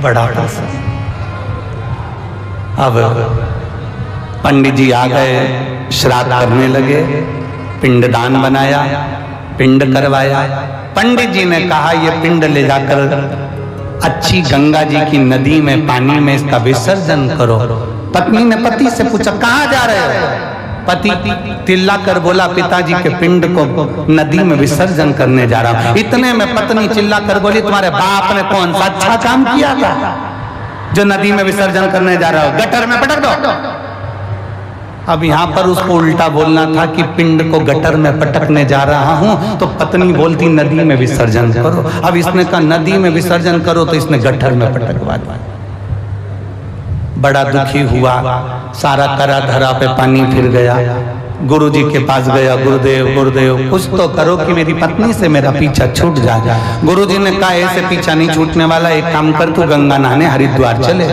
बड़ा डर। अब पंडित जी आ गए, श्राद्ध करने लगे, पिंडदान बनाया, पिंड करवाया। पंडित जी ने कहा, यह पिंड ले जाकर अच्छी गंगा जी की नदी में, पानी में इसका विसर्जन करो। पत्नी ने पति से पूछा, कहाँ जा रहे हो? पति तिल्ला कर बोला, पिताजी के पिंड को नदी में विसर्जन करने जा रहा हूं। इतने में पत्नी चिल्ला कर बोली, तुम्हारे बाप ने कौन सा अच्छा काम किया था जो नदी में विसर्जन करने जा रहा हो? गटर में पटक दो। अब यहाँ पर उसको उल्टा बोलना था कि पिंड को गटर में पटकने जा रहा हूं, तो पत्नी बोलती नदी में विसर्जन करो। अब इसने कहा नदी में विसर्जन करो, तो इसने गटर में पटकवा दिया। बड़ा दुखी हुआ, सारा करा धरा पे पानी फिर गया। गुरुजी के पास गया, गुरुदेव गुरुदेव कुछ तो करो कि मेरी पत्नी से मेरा पीछा छूट जाए। गुरुजी ने कहा, ऐसे पीछा नहीं छूटने वाला, एक काम कर, तू गंगा नहाने हरिद्वार चले।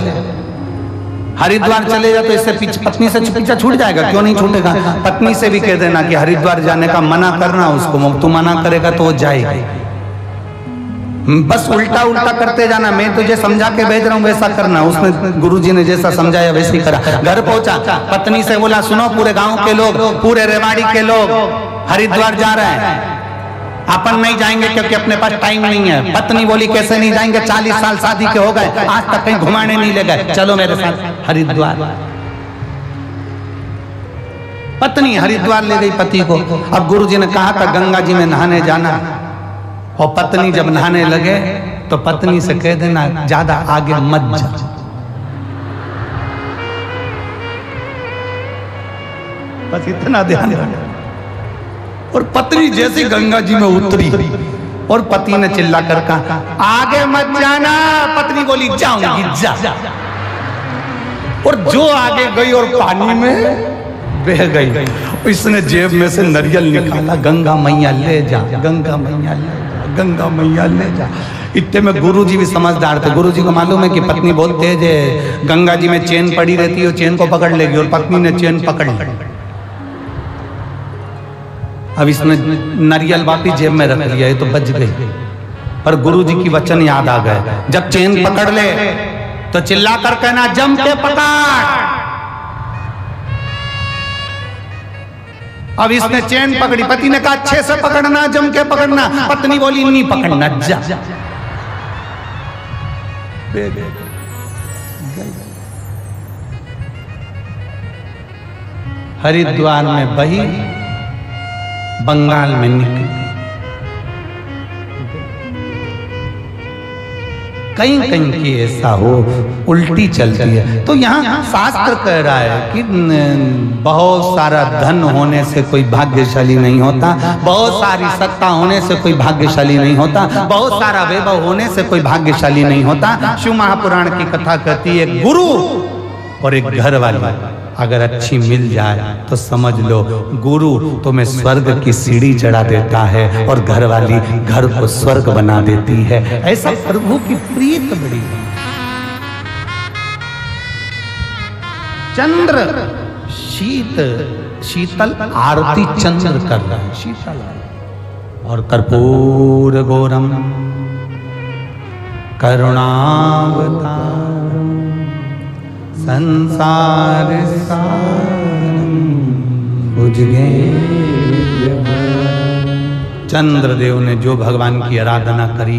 हरिद्वार चले जा तो इससे पत्नी से पीछा छूट जाएगा। क्यों नहीं छूटेगा? पत्नी से भी कह देना कि हरिद्वार जाने का मना करना उसको, तू मना करेगा तो वो जाएगी। बस उल्टा उल्टा करते जाना, मैं तुझे समझा के भेज रहा हूँ वैसा करना। उसने गुरुजी ने जैसा समझाया वैसे ही करा। घर पहुंचा, पत्नी से बोला, सुनो, पूरे गांव के लोग, पूरे रेवाड़ी के लोग हरिद्वार जा रहे हैं, अपन नहीं जाएंगे क्योंकि अपने पास टाइम नहीं है। पत्नी बोली, कैसे नहीं जाएंगे? 40 साल शादी के हो गए, आज तक कहीं घुमाने नहीं ले गए, चलो मेरे साथ हरिद्वार। पत्नी हरिद्वार ले गई पति को। अब गुरुजी ने कहा था गंगा जी में नहाने जाना, और पत्नी जब नहाने लगे तो पत्नी से कह देना ज्यादा आगे मत जा। बस इतना ध्यान रखना। और पत्नी जैसे गंगा जी में उतरी और पति ने चिल्ला कर कहा, आगे मत जाना। पत्नी बोली, जाऊंगी, जा। और जो आगे गई और पानी में बह गई। इसने जेब में से नारियल निकाला, गंगा मैया ले जा, गंगा मैया ले जा, गंगा मैया ले जा। इतने में गुरुजी भी समझदार थे। गुरुजी को मालूम है कि पत्नी बहुत तेज है, गंगा जी में चेन पड़ी रहती है, चेन को पकड़ लेगी, और पत्नी ने चेन पकड़ ली। अब इसने नारियल वापिस जेब में रख लिया, ये तो बच गई। पर गुरुजी की वचन याद आ गए, जब चेन पकड़ ले तो चिल्ला कर कहना, जम के पकड़। अब इसने चेन पकड़ी, पति ने कहा, अच्छे से पकड़ना, जम के पकड़ना। पत्नी बोली, नहीं पकड़ना, जा। हरिद्वार में बही, बंगाल में निकली। कहीं कहीं की ऐसा हो, उल्टी चलती है। तो यहाँ शास्त्र कह रहा है कि बहुत सारा धन होने से कोई भाग्यशाली नहीं होता, बहुत सारी सत्ता होने से कोई भाग्यशाली नहीं होता, बहुत सारा वैभव होने से कोई भाग्यशाली नहीं होता। शिव महापुराण की कथा कहती है, गुरु और एक घर वाली अगर अच्छी मिल जाए तो समझ लो गुरु तुम्हें स्वर्ग की सीढ़ी चढ़ा देता है, और घर वाली घर को स्वर्ग बना देती है। ऐसा प्रभु की प्रीत बड़ी। चंद्र शीतल आरती चंद्र कर रहा है, शीतल। और कर्पूर गौरम करुणावतारम संसार सारम भुजगे। चंद्रदेव ने जो भगवान की आराधना करी,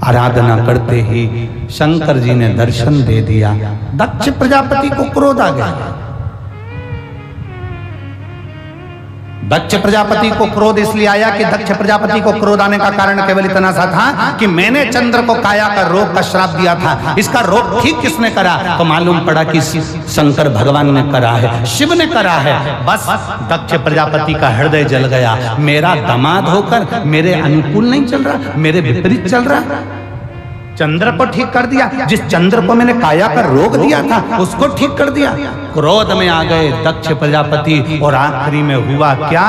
आराधना करते ही शंकर जी ने दर्शन दे दिया। दक्ष प्रजापति को क्रोध आ गया। दक्ष प्रजापति को क्रोध इसलिए आया कि दक्ष प्रजापति को क्रोध आने का कारण केवल इतना सा था कि मैंने चंद्र को काया का रोग का श्राप दिया था। इसका रोग ठीक किसने करा? तो मालूम पड़ा कि शंकर भगवान ने करा है, शिव ने करा है। बस दक्ष प्रजापति का हृदय जल गया। मेरा दामाद होकर मेरे अनुकूल नहीं चल रहा, मेरे विपरीत चल रहा। चंद्र को ठीक कर दिया, जिस चंद्र को मैंने काया का रोग दिया था उसको ठीक कर दिया। क्रोध में आ गए दक्ष प्रजापति और आखिरी में हुआ क्या?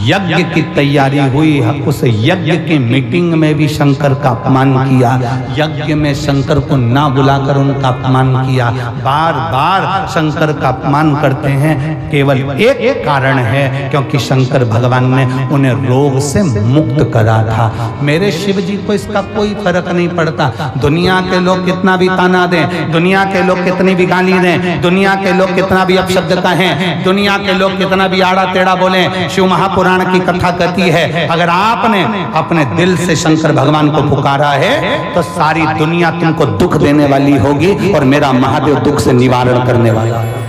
यज्ञ की तैयारी हुई। उस यज्ञ की मीटिंग में भी शंकर का अपमान किया। यज्ञ में शंकर को ना बुलाकर उनका अपमान किया। बार बार शंकर का अपमान करते हैं, केवल एक कारण है, क्योंकि शंकर भगवान ने उन्हें रोग से मुक्त करा था। मेरे शिव जी को इसका कोई फर्क नहीं पड़ता। दुनिया के लोग कितना भी ताना दें, दुनिया के लोग कितनी भी गाली दें, दुनिया के लोग कितना भी अपशब्द कहें, दुनिया के लोग कितना भी आड़ा टेढ़ा बोलें, शिव महापुराण की कथा कहती है अगर आपने अपने दिल से शंकर भगवान को पुकारा है तो सारी दुनिया तुमको दुख देने वाली होगी और मेरा महादेव दुख से निवारण करने वाला है।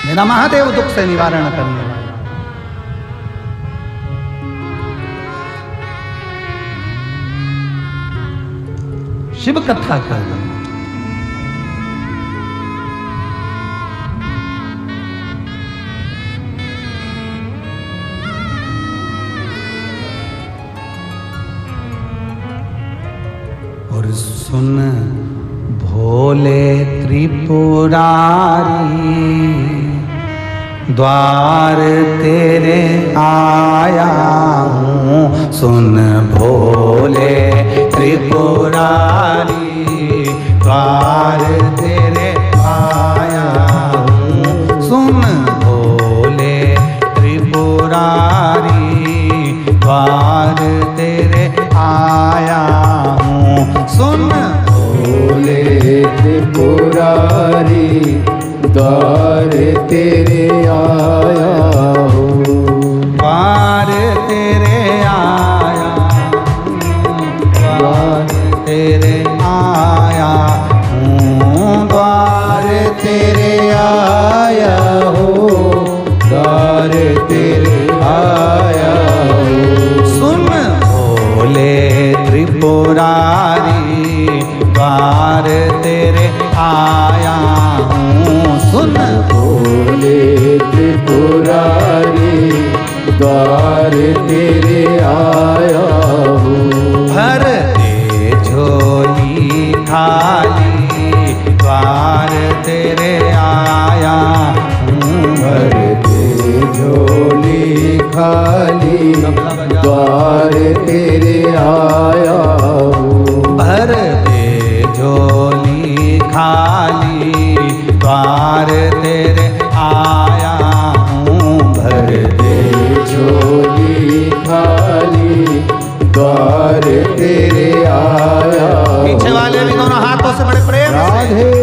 मेरा महादेव दुख से निवारण करने वाला। शिव कथा कर और सुन भोले त्रिपुरारी द्वार तेरे आया हूँ। सुन भोले त्रिपुरारी द्वार तेरे आया हूँ। सुन भोले त्रिपुरारी द्वार तेरे आया हूँ। सुन भोले त्रिपुरारी द्वार तेरे आया हूँ। द्वार तेरे आया हूँ, द्वार तेरे आया हूँ, द्वार तेरे आया हूँ, द्वार तेरे आया हूँ। सुन भोले त्रिपुरारी द्वार तेरे आया हूँ। सुन भोले त्रिपुरारी द्वार तेरे आया हूँ। भर दे झोली खाली द्वार तेरे आया हूँ। भर दे झोली खाली द्वार तेरे आया हूँ। भर दे झोली खाली द्वार तेरे आया हूँ। भर दे झोली खाली द्वार तेरे आया हूँ। पीछे वाले भी दोनों हाथों से बड़े प्रेम से राधे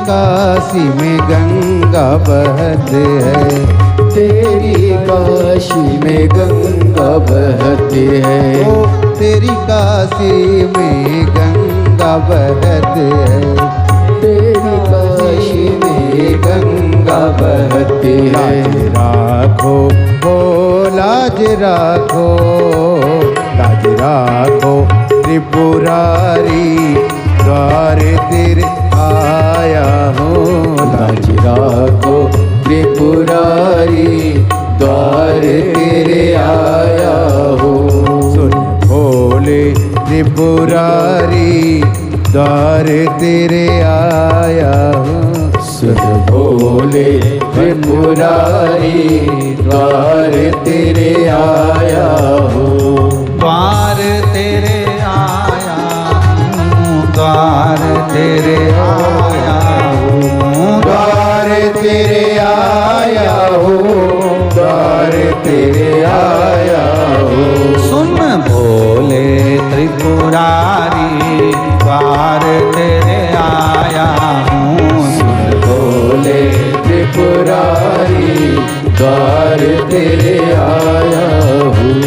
काशी में गंगा बहती है, तेरी काशी में गंगा बहती है, ओ तेरी काशी में गंगा बहती है, तेरी काशी में गंगा बहती है। राखो ओ लाज राखो, लाज राखो त्रिपुरारी, द्वार तेरे आया हूँ। लाज राखो त्रिपुरारी, द्वार तेरे आया हूँ। सुन भोले त्रिपुरारी, द्वार तेरे आया हूँ। सुन भोले त्रिपुरारी, द्वार तेरे आया हूँ। द्वार तेरे आया हूँ, द्वार तेरे आया हूँ, द्वार तेरे आया हूँ, द्वार तेरे आया हूँ। सुन भोले त्रिपुरारी, द्वार तेरे आया हूँ। सुन भोले त्रिपुरारी, द्वार तेरे आया हूँ।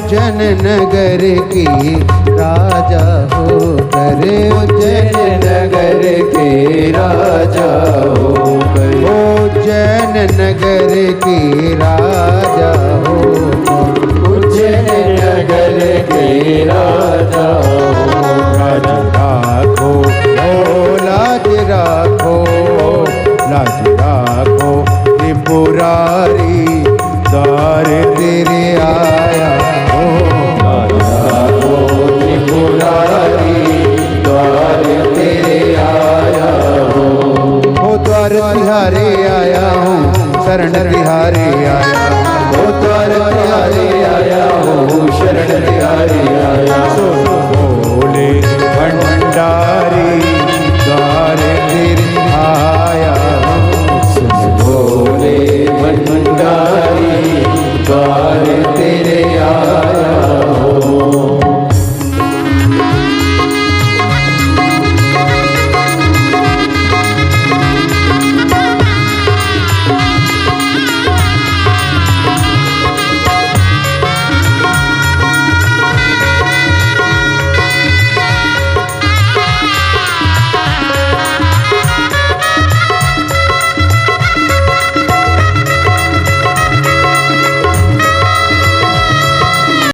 उज्जैन नगर की राजा हो करे, उज्जैन नगर के राजा हो करे, उज्जैन नगर की राजा हो, उज्जैन नगर के राजा हो। लाज राखो ओ लाज राखो, लाज राखो त्रिपुरारी, द्वार तेरे आया हो। लाज राखो त्रिपुरारी, द्वार तेरे आया हो। ओ द्वार तिहारे आया हूँ, शरण तिहारे आया हूँ।